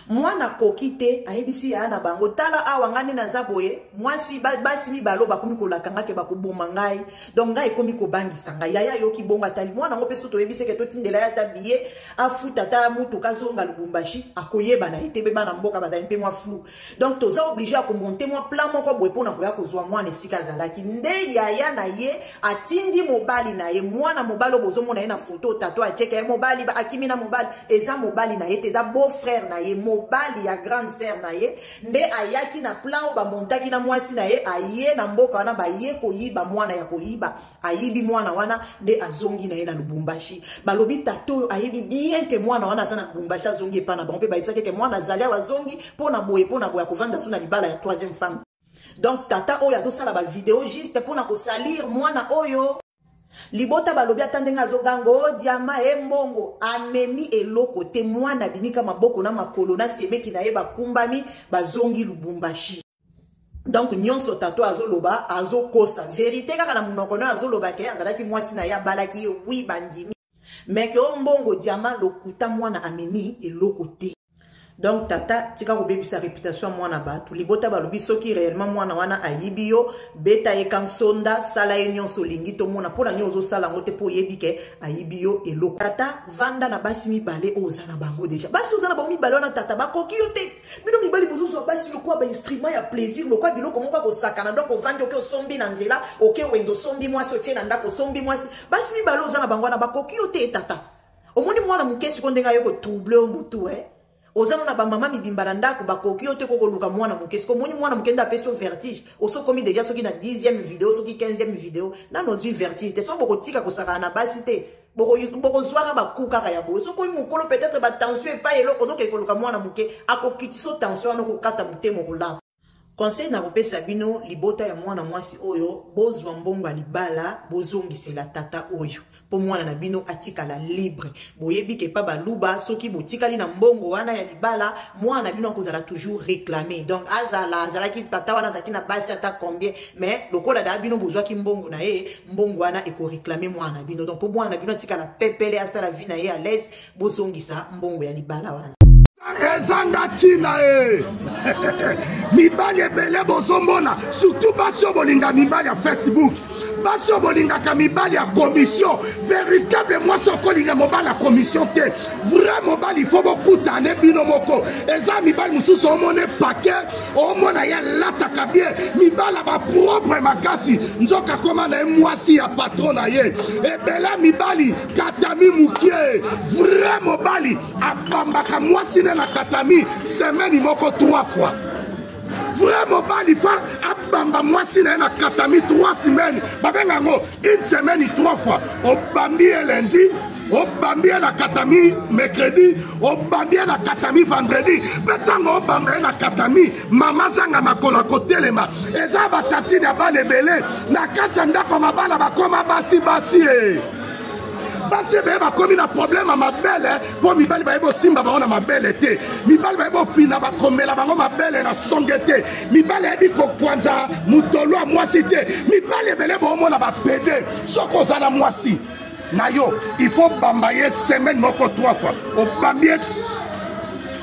mwana koki te ayebisi ya na bango tala awa ngani naza boye mwasi basi mibalo bakomi kolakanga ke bakoboma ngai donc ngai ekomi kobangisa ngai yaya yoki bonga tali mwana ngo peso toyebise ke totindela ya tabiye afuta ta mutu kazonga Lubumbashi akoyeba na ete beba na mboka bata mpe mwa flou donc toza obligé à monter mwa plan moko boye pona koya kozwa mwana esika zalaki nde yaya na ye atindi mobali na ye mwana mobali bozomona ye na photo tato acheka ye mobali ba akimi na mobali eza mobali na ye te eza beau frère na ye mobali ya grande sœur na ye nde ayaki na plan o bamontaki na mwasi na ye aye na mboka wana baye koyiba mwana ya koyiba ayibi mwana wana nde azongi na ye na Lubumbashi balobi tato ayebi bien ke mwana wana aza na Lubumbashi azongi epa na bango mpe bayebisaki ke mwana azali awa azongi pona boye kovanda so na libala ya troisième femme donc tata oyo azosala ba vidéo juste pona kosalir mwana oyo libota balobi atandenge azogango diama embongo amemi eloko te mwana binika maboko na makolo na semeki na ye bakumbami bazongi Lubumbashi donc nyonso tato azoloba azokosa vérité kaka na munoko na azoloba ke azalaki mwasi na ya balaki wi bandimi mais ke ombongo diama lokuta mwana amemi eloko te donc tata tika kobebisa réputation mwana batu libota balobi soki réellement mwana wana ayibi yo beta ye kansonda sala ye nyonso lingi to mona pona nyonso sala ngote po yebi ke ayibi yo eloko tata vanda na basi mibale oza na bango déjà basi oza na bango mibale na tata bakoki yo te bino mibali bozuzo basi lokwa ba instrument ya plaisir lokwa biloko moko ko sakana donc ovandi oke osombi na nzela oke wenzo sombi mwasi oche na ndako sombi mwasi basi mibale oza na bango na bakoki yo te tata omoni mwana mukesi kondenga yo ko troubler mutu ozano na bamama midimbala ndako bakoki yo te kokoluka mwana muke siko moni mwana muke nda peso vertige oso komi déjà soki na 10e vidéo soki 15e vidéo nano zwi vertige te so bokotika kosaka na basi te boko zwara bakuka ya bo so komi mukolo peut-être ba tension e pa eloko ozoke koluka mwana muke akokiti so tension no kokata mutemo kolapa conseil na kopesa bino libota ya mwana mwasi oyo bozwa mbongo libala bozongisela tata oyo po mwana na bino atikala libre boyebi ke pa baluba soki botikali na mbongo wana ya libala mwana na bino akozala toujours réclamer donc azala ki tata wana zaki na basi ata combien mais lokola da bino bozwaki mbongo na ye mbongo wana eko réclamer mwana na bino donc po mwana na bino atikala pepele asala vie na ye à l'aise bozongisa mbongo ya libala wana ezanga tina mibali ebele bozomona surtout basi oyo bolinga mibali ya Facebook basi oyo bolingaka mibali ya commission véritable mwasi okolinga mobali ya commission te vrai mobali ifo bokutane bino moko eza mibali mosusu omone paquet omona ye lataka bien mibali bapropre makasi nzoka koma na ye mwasi ya patron na ye ebele mibali katami mukie vrai mobali abambaka mwasi ne na katami semaine moko 3 fois vrai mobali fa abamba mwasi na na katami 3 semaines babenga ngo une semaine 3 fois obambi lundi obambi na katami mercredi obambi na katami vendredi betango obambi na katami mama zanga makolo kotelema eza batati na bana ebele na kati ndako mabana bakoma basi basi beye bakomi na problème mabele po mibali baye bosimba bango na mabele te mibali baye bofina bakomela bango mabele na songe te mibali yebi kokwanza mutolo ya mwasi te mibali ebele boomona bapede soko oza na mwasi na yo il faut bamba ye semaine moko 3 fois obambi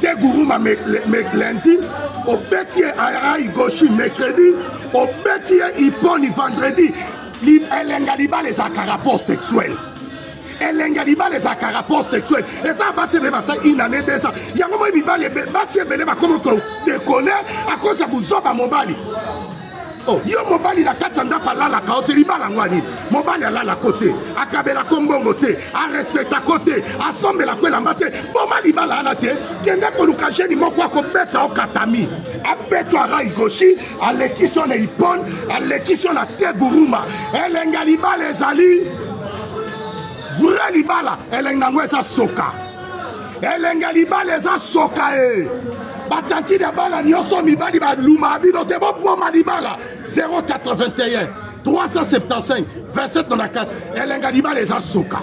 te guruma lundi obeti ye arai gauche mercredi obeti ye iponi vendredi elenga libala ezalaka rapport sexuel elenga libala ezalaka rapport sexuel eza basi ebele basa une année 2 ans yango moi mibali basi ebele bakomi kodekone à cause ya buzoba mobali oh yo mobali na kati ya ndako alalaka o te libala ngo nini mobali alalaka te akabelaka mbongo te arespectaka te asombelaka elamba te boma libala wana te kende koluka jeni moko akobeta o katami abetwa rai goshi alekisi yo na ipone alekisi yo na te guruma elenga libala ezali vrai libala elenga ngo eza soka elenga libala eza soka batanti ya bala nyonso mibali baluma bino te boboma libala 081 375 27 94 elenga libala eza soka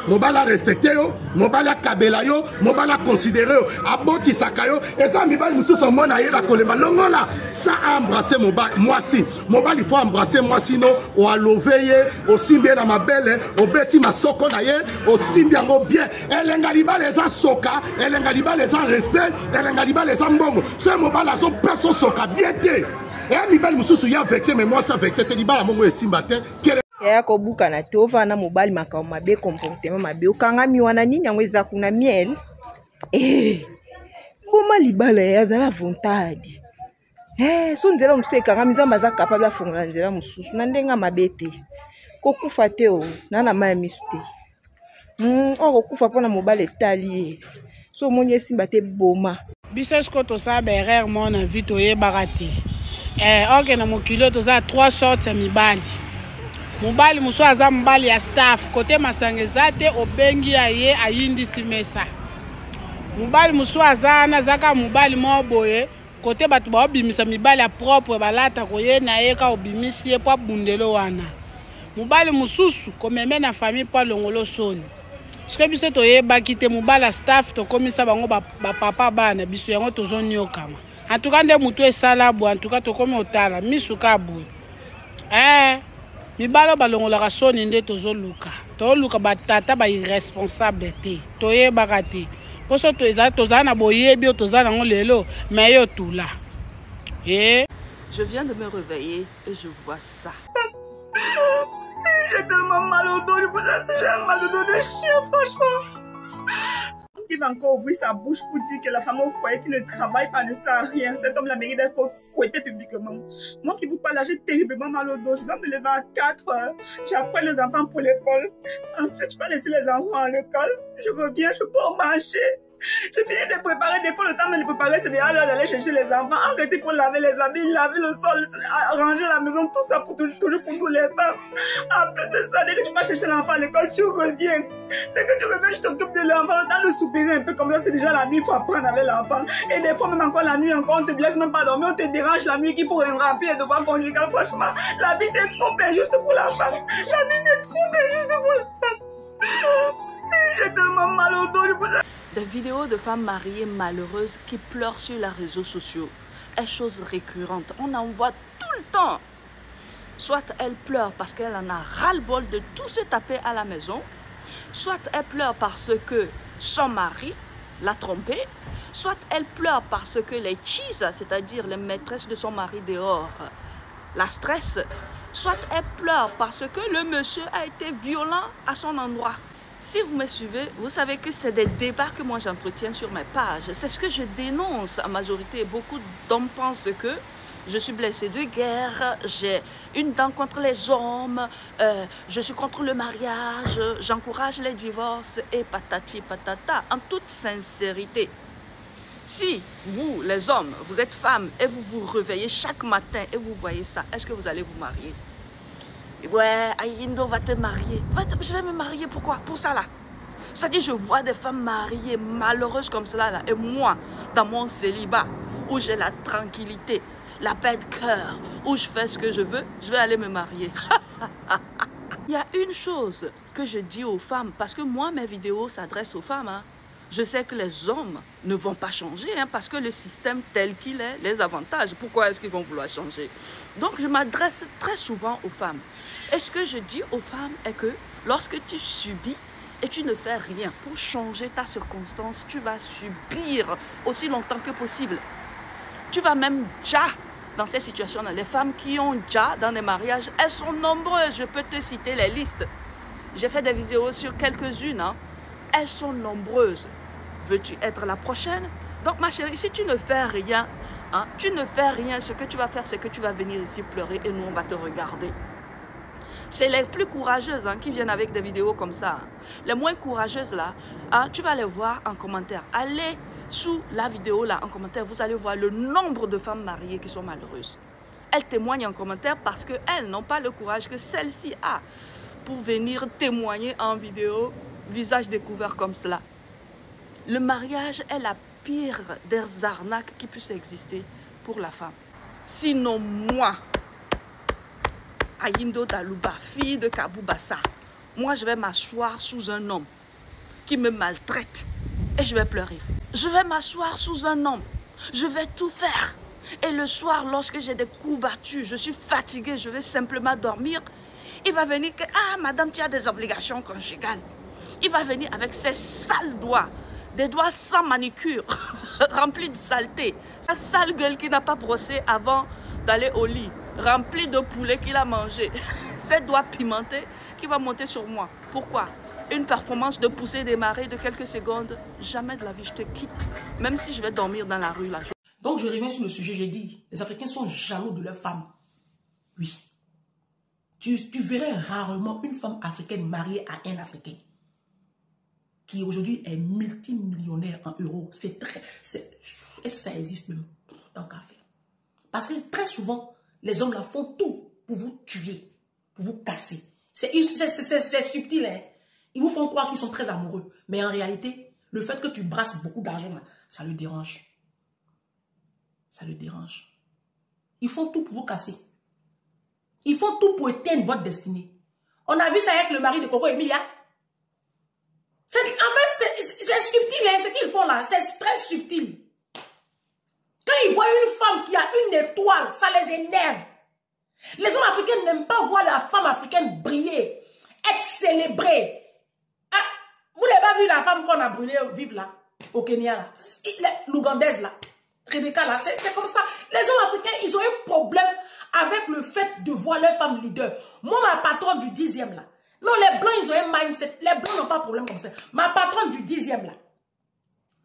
mobali respecte yo, mobali kabela yo, mobali considéré yo, aboti sakayo, et ça mibali mususu mona yela kolema longola, ça embrasser mobali, moi si, mobali il faut embrasser moi sinon, ou à l'oveiller, au simbie dans ma belle, au beti ma soko na ye, au simbie en bien, elengaliba les a soka, elengaliba les a respect, elengaliba les a mbongo, ce mobali a son personne soka bien té, et mibali mususu ya vexé, mais moi ça vexé, te liba la mongo et simbate, ya kobuka na te ovana mobali makao mabe comportement mabe okangami wana nini yango eza kuna miel boma libala ya azala vontade so nzela mosusu ekangami nzambe aza capable afongola nzela mosusu na ndenge mabe te kokufa te o nana maya misu te kokufa mpona mobali etali ye so omoni esimba te boma biso esiko tosala baerreur mo na vie toyebaka te oke na mokili oyo toza 3 sortes ya mibali mobali musu aza mobali ya staff kote masanga eza te obengi ya ye ayindisi mesa mobali musu aza na zaka mobali mo boye kote bato baobimisa mibali ya propre balata koye na ye ka obimisi ye po abundelo wana mobali mususu komeme na famille po alongolo soni soki biso toyebaki te mobali ya staff tokomisa bango bapapa bana biso yango tozoniokama antuka nde mutu esala boye antuka tokomi otala misuka boye mibalo balongolaka soni nde toluka batata ba irresponsable te toyebaka te poso tozala na boyebi oyo tozala nango lelo mais yo tula Je viens de me réveiller et je vois ça. J'ai tellement mal au dos, je vous assure, j'ai un mal au dos de chien, franchement. Il va encore ouvrir sa bouche pour dire que la femme au foyer qui ne travaille pas ne sert à rien. Cet homme-là mérite d'être fouetté publiquement. Moi qui vous parle là, j'ai terriblement mal au dos. Je dois me lever à 4 heures. J'apprends les enfants pour l'école. Ensuite, je peux laisser les enfants à l'école. Je reviens, je peux marcher. Je finis de préparer, des fois le temps de les préparer, c'est déjà l'heure d'aller chercher les enfants. Arrêtez pour laver les habits, laver le sol, ranger la maison, tout ça pour toujours pour tous les femmes. En plus de ça, dès que tu vas chercher l'enfant à l'école, tu reviens. Dès que tu reviens, je t'occupe de l'enfant, le temps de soupirer un peu comme ça, c'est déjà la nuit, il faut apprendre avec l'enfant. Et des fois, même encore la nuit, encore, on te laisse même pas dormir, on te dérange la nuit qu'il faut remplir les devoirs conjugaux. Franchement, la vie c'est trop injuste pour la femme. La vie c'est trop injuste pour la femme. J'ai tellement mal au dos, je vous ai... Des vidéos de femmes mariées malheureuses qui pleurent sur les réseaux sociaux est chose récurrente. On en voit tout le temps. Soit elle pleure parce qu'elle en a ras-le-bol de tout se taper à la maison, soit elle pleure parce que son mari l'a trompée, soit elle pleure parce que les cheese, c'est-à-dire les maîtresses de son mari dehors, la stressent, soit elle pleure parce que le monsieur a été violent à son endroit. Si vous me suivez, vous savez que c'est des débats que moi j'entretiens sur mes pages. C'est ce que je dénonce en majorité. Beaucoup d'hommes pensent que je suis blessée de guerre, j'ai une dent contre les hommes, je suis contre le mariage, j'encourage les divorces et patati patata. En toute sincérité, si vous, les hommes, vous êtes femmes et vous vous réveillez chaque matin et vous voyez ça, est-ce que vous allez vous marier? Ouais, Ayindo va te marier. Je vais me marier, pourquoi? Pour ça là. C'est-à-dire, je vois des femmes mariées malheureuses comme cela là. Et moi, dans mon célibat, où j'ai la tranquillité, la paix de cœur, où je fais ce que je veux, je vais aller me marier. Il y a une chose que je dis aux femmes, parce que moi, mes vidéos s'adressent aux femmes. Hein. Je sais que les hommes ne vont pas changer, hein, parce que le système tel qu'il est, les avantages, pourquoi est-ce qu'ils vont vouloir changer? Donc, je m'adresse très souvent aux femmes. Et ce que je dis aux femmes est que lorsque tu subis et tu ne fais rien pour changer ta circonstance, tu vas subir aussi longtemps que possible. Tu vas même déjà dans ces situations-là. Les femmes qui ont déjà dans des mariages, elles sont nombreuses. Je peux te citer les listes. J'ai fait des vidéos sur quelques-unes. Hein. Elles sont nombreuses. Veux-tu être la prochaine? Donc ma chérie, si tu ne fais rien, hein, tu ne fais rien, ce que tu vas faire, c'est que tu vas venir ici pleurer et nous, on va te regarder. C'est les plus courageuses hein, qui viennent avec des vidéos comme ça. Hein. Les moins courageuses là, hein, tu vas les voir en commentaire. Allez sous la vidéo là en commentaire, vous allez voir le nombre de femmes mariées qui sont malheureuses. Elles témoignent en commentaire parce qu'elles n'ont pas le courage que celle-ci a pour venir témoigner en vidéo, visage découvert comme cela. Le mariage est la pire des arnaques qui puisse exister pour la femme. Sinon moi, Ayindo Dalouba, fille de Kaboubassa, moi je vais m'asseoir sous un homme qui me maltraite et je vais pleurer. Je vais m'asseoir sous un homme, je vais tout faire. Et le soir, lorsque j'ai des coups battus, je suis fatiguée, je vais simplement dormir. Il va venir que, ah madame, tu as des obligations conjugales. Il va venir avec ses sales doigts, des doigts sans manicure, remplis de saleté. Sa sale gueule qui n'a pas brossé avant d'aller au lit, remplie de poulet qu'il a mangé. Ses doigts pimentés qui va monter sur moi. Pourquoi? Une performance de poussée démarrée de quelques secondes. Jamais de la vie, je te quitte. Même si je vais dormir dans la rue là. Donc je reviens sur le sujet, j'ai dit, les Africains sont jaloux de leurs femmes. Oui. Tu verrais rarement une femme africaine mariée à un Africain qui aujourd'hui est multimillionnaire en euros. C'est très... Est-ce que ça existe même? Tant qu'à faire. Parce que très souvent, les hommes là font tout pour vous tuer, pour vous casser. C'est subtil, hein? Ils vous font croire qu'ils sont très amoureux. Mais en réalité, le fait que tu brasses beaucoup d'argent, ça le dérange. Ça le dérange. Ils font tout pour vous casser. Ils font tout pour éteindre votre destinée. On a vu ça avec le mari de Coco Emilia. En fait, c'est subtil, hein, ce qu'ils font là. C'est très subtil. Quand ils voient une femme qui a une étoile, ça les énerve. Les hommes africains n'aiment pas voir la femme africaine briller, être célébrée. Ah, vous n'avez pas vu la femme qu'on a brûlée vive là, au Kenya là, l'Ougandaise là, Rebecca là, c'est comme ça. Les hommes africains, ils ont un problème avec le fait de voir leur femme leader. Moi, ma patronne du 10e là, non, les blancs, ils ont un mindset. Les blancs n'ont pas de problème comme ça. Ma patronne du 10e là,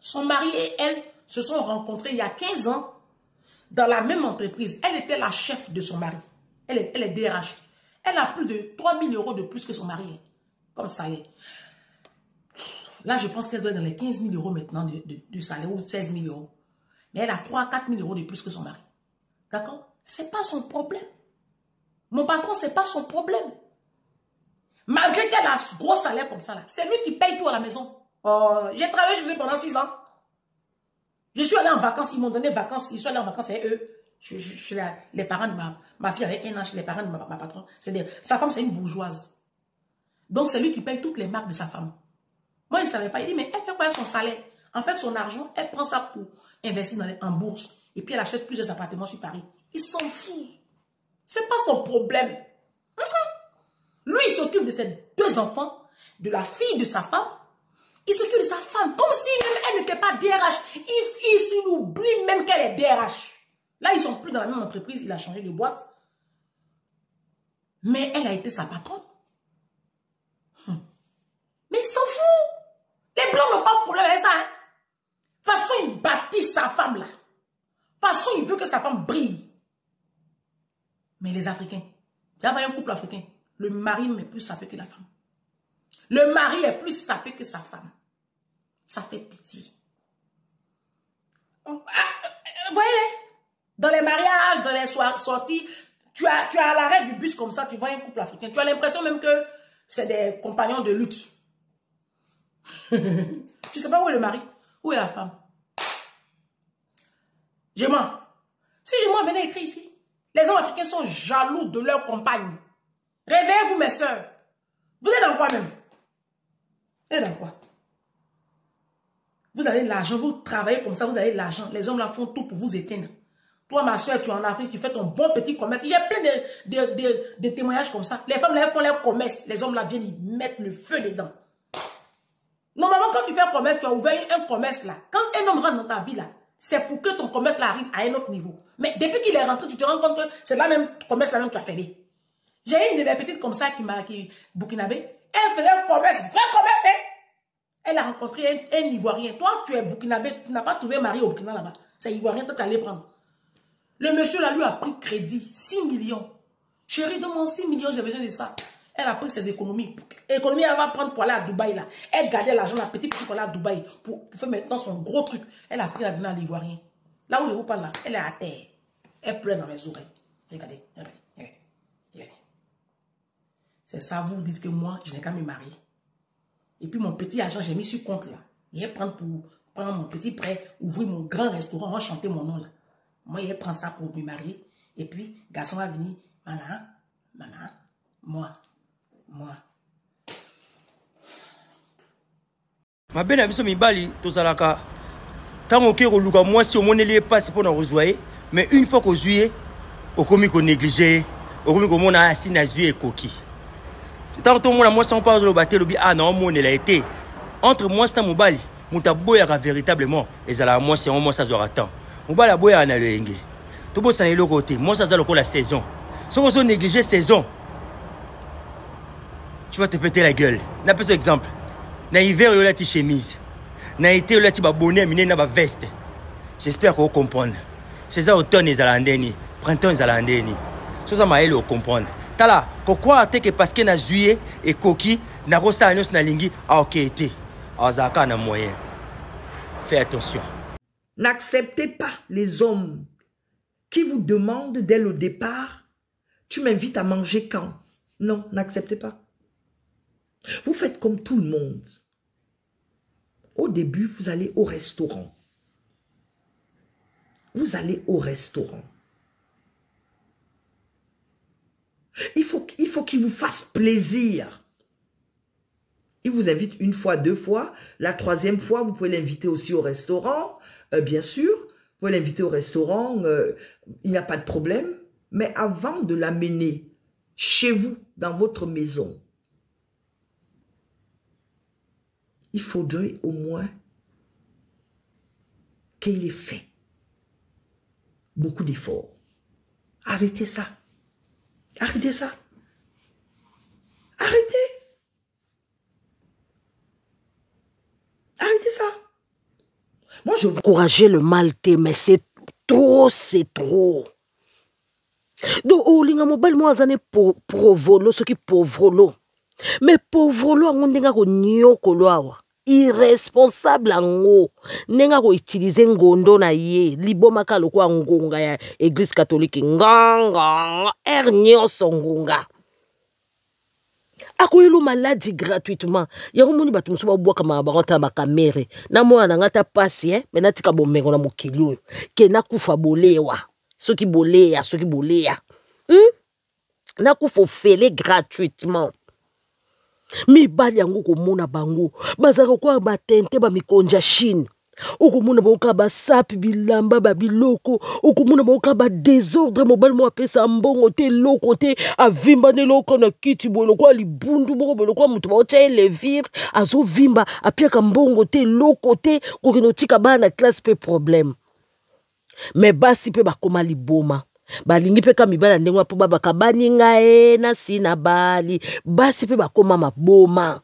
son mari et elle se sont rencontrés il y a 15 ans dans la même entreprise. Elle était la chef de son mari. Elle est DRH. Elle a plus de 3 000 € de plus que son mari. Comme ça y est. Là, je pense qu'elle doit être dans les 15 000 € maintenant de salaire ou 16 000 €. Mais elle a 3 4 000 € de plus que son mari. D'accord? C'est pas son problème. Mon patron, c'est pas son problème. Malgré qu'elle a un gros salaire comme ça, c'est lui qui paye tout à la maison. Oh, j'ai travaillé chez eux pendant 6 ans. Je suis allée en vacances, ils m'ont donné vacances. Je suis allée en vacances avec eux. Les parents de ma fille avait 1 an chez les parents de ma patronne. Sa femme, c'est une bourgeoise. Donc, c'est lui qui paye toutes les marques de sa femme. Moi, il ne savait pas. Il dit, mais elle fait quoi son salaire? En fait, son argent, elle prend ça pour investir en bourse. Et puis, elle achète plusieurs appartements sur Paris. Il s'en fout. C'est pas son problème. Lui, il s'occupe de ses 2 enfants, de la fille de sa femme. Il s'occupe de sa femme, comme si même elle n'était pas DRH. Il oublie même qu'elle est DRH. Là, ils ne sont plus dans la même entreprise. Il a changé de boîte. Mais elle a été sa patronne. Mais il s'en fout. Les blancs n'ont pas de problème avec ça. Hein. De toute façon, il bâtit sa femme là. De toute façon, il veut que sa femme brille. Mais les Africains, tu as vu un couple africain, le mari est plus sapé que la femme. Le mari est plus sapé que sa femme. Ça fait pitié. Voyez, dans les mariages, dans les sorties, tu as à l'arrêt du bus comme ça, tu vois un couple africain. Tu as l'impression même que c'est des compagnons de lutte. Tu ne sais pas où est le mari, où est la femme. Je mens. Si je mens, venez écrire ici. Les hommes africains sont jaloux de leurs compagnes. Réveillez-vous, mes soeurs. Vous êtes dans quoi même? Vous êtes dans quoi? Vous avez l'argent, vous travaillez comme ça, vous avez l'argent. Les hommes là font tout pour vous éteindre. Toi, ma soeur, tu es en Afrique, tu fais ton bon petit commerce. Il y a plein de témoignages comme ça. Les femmes là, elles font leur commerce. Les hommes là viennent, ils mettent le feu dedans. Normalement, quand tu fais un commerce, tu as ouvert un commerce là. Quand un homme rentre dans ta vie là, c'est pour que ton commerce là arrive à un autre niveau. Mais depuis qu'il est rentré, tu te rends compte que c'est la même commerce là même que tu as fait. J'ai une de mes petites comme ça qui burkinabé. Elle faisait un commerce, vrai commerce, hein? Elle a rencontré un Ivoirien. Toi, tu es burkinabé, tu n'as pas trouvé mari au Burkina là-bas. C'est Ivoirien, toi tu allais prendre. Le monsieur là lui a pris crédit, 6 millions. Chérie, donne-moi 6 millions, j'ai besoin de ça. Elle a pris ses économies. Économie, elle va prendre pour aller à Dubaï là. Elle gardait l'argent, la petite pour aller à Dubaï. Pour faire maintenant son gros truc. Elle a pris la donner à l'Ivoirien. Là où je vous parle là, elle est à terre. Elle pleure dans mes oreilles. Regardez, regardez, regardez. C'est ça, vous dites que moi, je n'ai qu'à me marier. Et puis mon petit argent, j'ai mis sur compte là. Il prend pour prendre mon petit prêt, ouvrir mon grand restaurant, on va chanter mon nom là. Moi, il prend ça pour me marier. Et puis, garçon va venir. Maman, maman, moi. mabe na biso mibali tozalaka tango ke ko luka mwasi omoneli passe pour na rezoyer mais une fois que juillet okomi ko négliger okomi ko mona asina juillet koki tant que mona mwasi on parle de bater lobi ah non monela été entre moi c'est mobali muta boyaka véritablement ezala mwasi on mwasi azwaka temps mobali aboya na lenge to bosana le côté mwasi azala ko la saison si on négliger saison tu vas te péter la gueule. Na peu exemple. Na hiver yo la ti chemise. Na été yo la ti ba bonnet miné na ba veste. J'espère que vous comprenez. C'est ça automne ezala ndeni, printemps ezala ndeni. So ça maele o comprendre. Tala, pourquoi te que parce que na juillet et coquille na rosa nyos na lingi a OK été. Azaka na moyen. Fais attention. N'acceptez pas les hommes qui vous demandent dès le départ, tu m'invites à manger quand? Non, n'acceptez pas. Vous faites comme tout le monde. Au début, vous allez au restaurant. Vous allez au restaurant. Il faut qu'il vous fasse plaisir. Il vous invite une fois, deux fois. La troisième fois, vous pouvez l'inviter aussi au restaurant. Bien sûr, vous pouvez l'inviter au restaurant. Il n'y a pas de problème. Mais avant de l'amener chez vous, dans votre maison, il faudrait au moins qu'il ait fait beaucoup d'efforts. Arrêtez ça. Arrêtez ça. Arrêtez. Arrêtez ça. Moi, je veux encourager le maltais, mais c'est trop, c'est trop. Donc, oh, linga mobile, moi, j'en provolo, ce qui pauvre. Mais pauvre, on n'est pas nyokolo. Irresponsable ango nenga ko utiliser ngondo na ye liboma ka lokwa ngonga ya église catholique nganga nyonso ngonga akoyelo maladie gratuitement yango moni bato musu ba bwaka mabakota ba kamere na mwana ngata pasi mais natika bomengo na mokili oyo ke nakufa bolewa soki boleya nakufa fele gratuitement. Mibali yango komona bango bazaka kwa batente ba mikonja Chine okomona boka ba sapi bilamba ba biloko okomona boka ba désordre mobile mo apesa mbongo te loko te avimba ne loko na kiti boyo kwa libundu boko kwa mutu ba ocha elevir azo vimba apiaka mbongo te loko te kokinotika bana classe pe problème mais basi pe bakoma liboma balingi pe ka mibala ndengwa po babaka baninga na sina bali basi pe bakoma maboma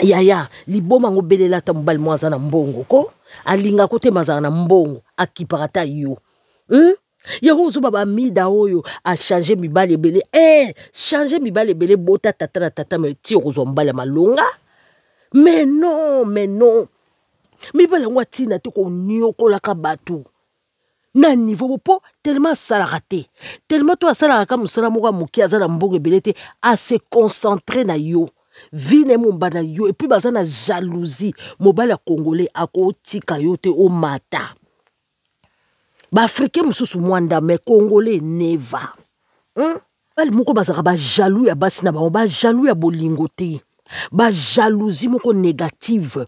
yaya liboma ngobelela ta mobali mwaza na mbongo ko alinga kote mazana na mbongo akiparata yo yango zo baba mida oyo a changer mibali ebele changer mibali ebele bota tata na tata me ti ozo mbala malonga mais non mibali ngwa tina te ko nyokola ka bato na niveau po tellement salaraté tellement to asala ka musala moko muki azala mbongo ebelete à se concentrer na yo vine mumba na yo et puis bazana jalousie mobala congolais akotika yo te o mata ba africain mususu mwanda mais congolais never bali moko bazaka ba jaloux ya basi na ba jaloux ya bolingo te ba jalousie moko négative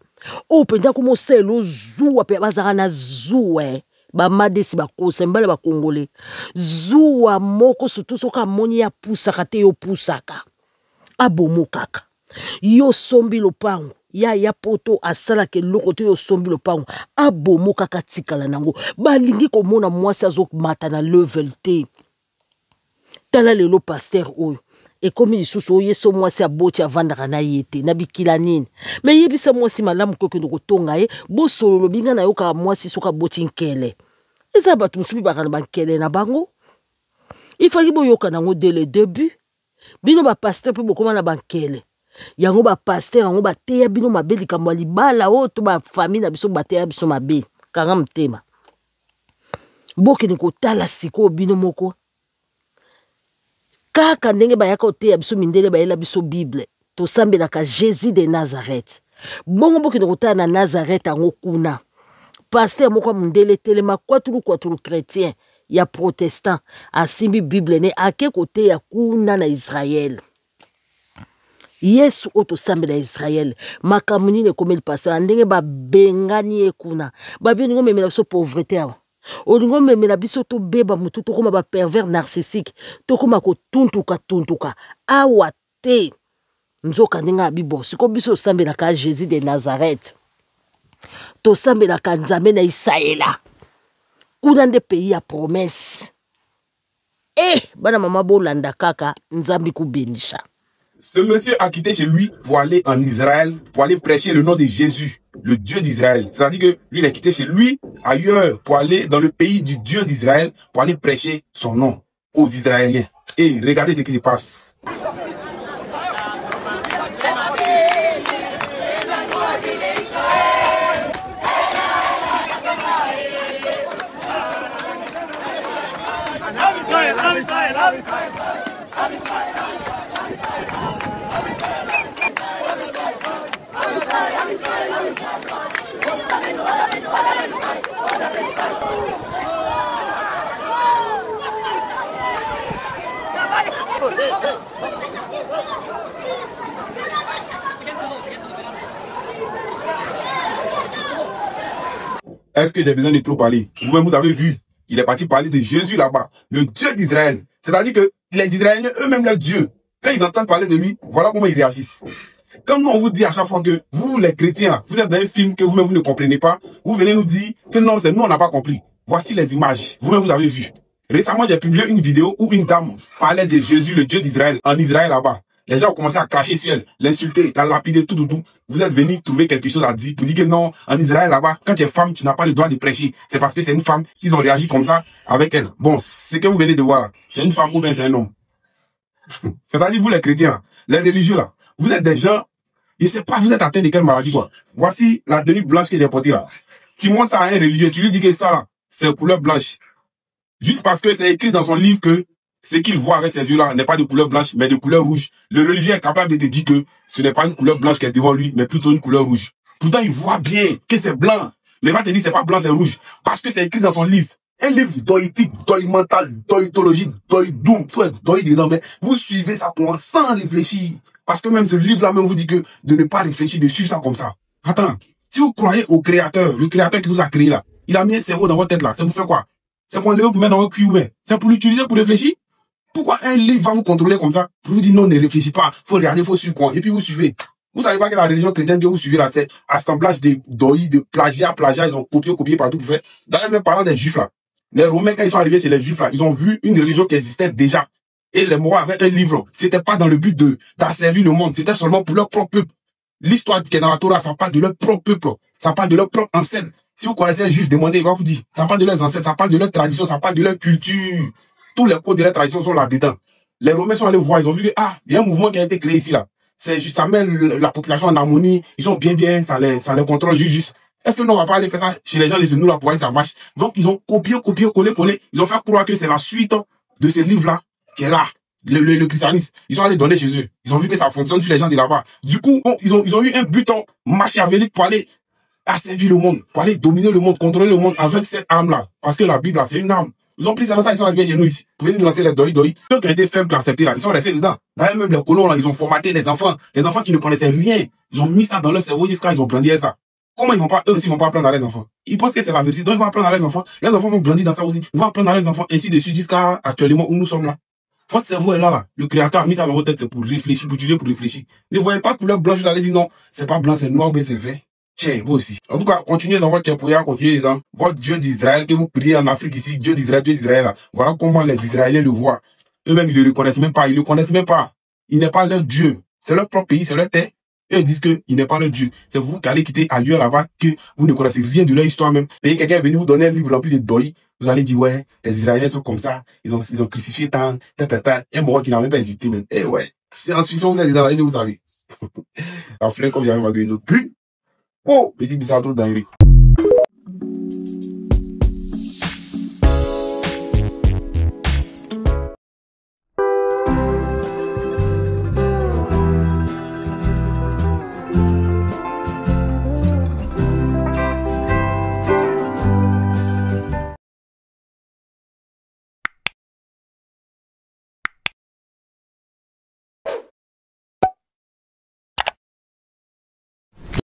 o penda ko moselo zuwa pe bazaka na zuwe ba madesi ba kosembale ba congolais zuwa moko surtout soka moni ya pusaka te yo pusaka abomo kaka yo sombi lopango ya poto asala ke loko te yo sombi lopango abomo kaka tikala nango balingi komona mwasi azo mata na level te tala lelo pasteur oyo ekomi lisusu yeso mwasi aboti avandaka na yete na bikila nini mais yebisa mwasi malamu kokendo kotonga ye bosolo lobinga na yoka mwasi soka boti nkele eza bato musubi bakana bankele na bango ifaki boyoka nango dès le début bino ba pasteur pe bokoma na bankele yango ba pasteur yango bateya bino mabeli kamwa libala o to ba famille na biso bateya biso mabeli kanga mtema bokeni kotala siko bino moko kaka ndenge bayaka oteya biso mindele bayela biso Bible tosambelaka Jésus de Nazareth bongo bokeni kotala na Nazareth yango kuna pasteur moko mundele telema kwatulu chrétien ya protestant asimbi Bible ne ake kote ya kuna na Israël Yesu oto sambela Israël makamuni ne komeli passer ndenge ba bengani ekuna ba bino memela so pauvreté awa olingo memela biso to beba mutu to koma ba pervers narcissique to koma ko tuntuka awa te nzoka ndinga bibo siko biso sambela ka Jésus de Nazareth to sambela ka Nzambe na Isaïla kuna nde pays ya promesse bana mama bolanda kaka Nzambi kubenisha. Ce monsieur a quitté chez lui pour aller en Israël, pour aller prêcher le nom de Jésus, le Dieu d'Israël. C'est-à-dire que lui, il a quitté chez lui ailleurs pour aller dans le pays du Dieu d'Israël, pour aller prêcher son nom aux Israéliens. Et regardez ce qui se passe. Est-ce que j'ai besoin de trop parler? Vous-même, vous avez vu, il est parti parler de Jésus là-bas, le Dieu d'Israël. C'est-à-dire que les Israéliens, eux-mêmes, leur Dieu, quand ils entendent parler de lui, voilà comment ils réagissent. Quand nous, on vous dit à chaque fois que vous, les chrétiens, vous êtes dans un film que vous-même, vous ne comprenez pas, vous venez nous dire que non, c'est nous, on n'a pas compris. Voici les images. Vous-même, vous avez vu. Récemment, j'ai publié une vidéo où une dame parlait de Jésus, le Dieu d'Israël, en Israël là-bas. Les gens ont commencé à cracher sur elle, l'insulter, la lapider, tout. Vous êtes venus trouver quelque chose à dire. Vous dites que non, en Israël là-bas, quand tu es femme, tu n'as pas le droit de prêcher. C'est parce que c'est une femme qu'ils ont réagi comme ça avec elle. Bon, ce que vous venez de voir, c'est une femme ou bien c'est un homme. C'est-à-dire, vous les chrétiens, les religieux là, vous êtes des gens, je ne sais pas, vous êtes atteints de quelle maladie quoi. Voici la tenue blanche qu'il est portée là. Tu montres ça à un religieux, tu lui dis que ça là, c'est couleur blanche. Juste parce que c'est écrit dans son livre que ce qu'il voit avec ses yeux-là n'est pas de couleur blanche, mais de couleur rouge. Le religieux est capable de te dire que ce n'est pas une couleur blanche qui est devant lui, mais plutôt une couleur rouge. Pourtant, il voit bien que c'est blanc. Mais il va te dire que c'est pas blanc, c'est rouge. Parce que c'est écrit dans son livre. Un livre doïtique, doï mental, doïtologique, doï doom, tout est doï dedans. Mais vous suivez ça pour sans réfléchir. Parce que même ce livre-là même vous dit que de ne pas réfléchir, de suivre ça comme ça. Attends, si vous croyez au créateur, le créateur qui vous a créé là, il a mis un cerveau dans votre tête là, c'est pour faire quoi? C'est pour le mettre dans votre cul ouvert. C'est pour l'utiliser pour réfléchir? Pourquoi un livre va vous contrôler comme ça? Pour vous dire non, ne réfléchis pas, faut regarder, faut suivre quoi. Et puis vous suivez. Vous savez pas que la religion chrétienne que vous suivez là, c'est assemblage de doïs, de plagiat, ils ont copié partout pour faire. D'ailleurs, même parlant des juifs là. Les Romains, quand ils sont arrivés chez les juifs là, ils ont vu une religion qui existait déjà. Et les Moros avaient un livre. C'était pas dans le but d'asservir le monde. C'était seulement pour leur propre peuple. L'histoire qui est dans la Torah, ça parle de leur propre peuple. Ça parle de leur propre ancêtre. Si vous connaissez un juif, demandez, il va vous dire. Ça parle de leurs ancêtres, ça parle de leur tradition, ça parle de leur culture. Tous les codes de la tradition sont là-dedans. Les Romains sont allés voir, ils ont vu que, il y a un mouvement qui a été créé ici, là. Ça met la population en harmonie, ils sont bien, ça les contrôle juste. Est-ce que nous, on va pas aller faire ça chez les gens, les genoux, là, pour voir si ça marche? Donc, ils ont copié, collé. Ils ont fait croire que c'est la suite de ce livre-là, qui est là. Le christianisme. Ils sont allés donner chez eux. Ils ont vu que ça fonctionne sur les gens de là-bas. Du coup, ils ont eu un but machiavélique pour aller asservir le monde, pour aller dominer le monde, contrôler le monde avec cette arme-là. Parce que la Bible, là, c'est une arme. Ils ont pris ça dans ça, ils sont arrivés chez nous ici. Pour venir lancer les doïs. Ceux qui ont été faibles, acceptés là, ils sont restés dedans. D'ailleurs, même les colons là, ils ont formaté les enfants qui ne connaissaient rien. Ils ont mis ça dans leur cerveau jusqu'à ils ont grandi avec ça. Comment eux aussi, ils vont pas apprendre à les enfants? Ils pensent que c'est la vérité, donc ils vont apprendre à les enfants. Les enfants vont grandir dans ça aussi. Ils vont apprendre à les enfants, ainsi de suite, jusqu'à actuellement où nous sommes là. Votre cerveau est là. Le créateur a mis ça dans votre tête, c'est pour réfléchir, pour étudier, pour réfléchir. Ne voyez pas couleur blanche, vous allez dire non, c'est pas blanc, c'est noir, mais c'est vert. Tiens, vous aussi. En tout cas, continuez dans votre tchèpouya, continuez dans votre Dieu d'Israël que vous priez en Afrique ici, Dieu d'Israël là. Voilà comment les Israéliens le voient. Eux-mêmes, ils le reconnaissent même pas, Il n'est pas leur Dieu. C'est leur propre pays, c'est leur terre. Eux disent qu'il n'est pas leur Dieu. C'est vous qui allez quitter ailleurs là-bas, que vous ne connaissez rien de leur histoire même. Et quelqu'un est venu vous donner un livre rempli de doïs. Vous allez dire, ouais, les Israéliens sont comme ça. Ils ont crucifié tant. Un mort qui n'a même pas hésité même. Eh ouais. C'est en Suisse, vous êtes dans vous savez. La flemme comme j'avais ma gueule. Plus. Oh, petit bizarre trop dingue.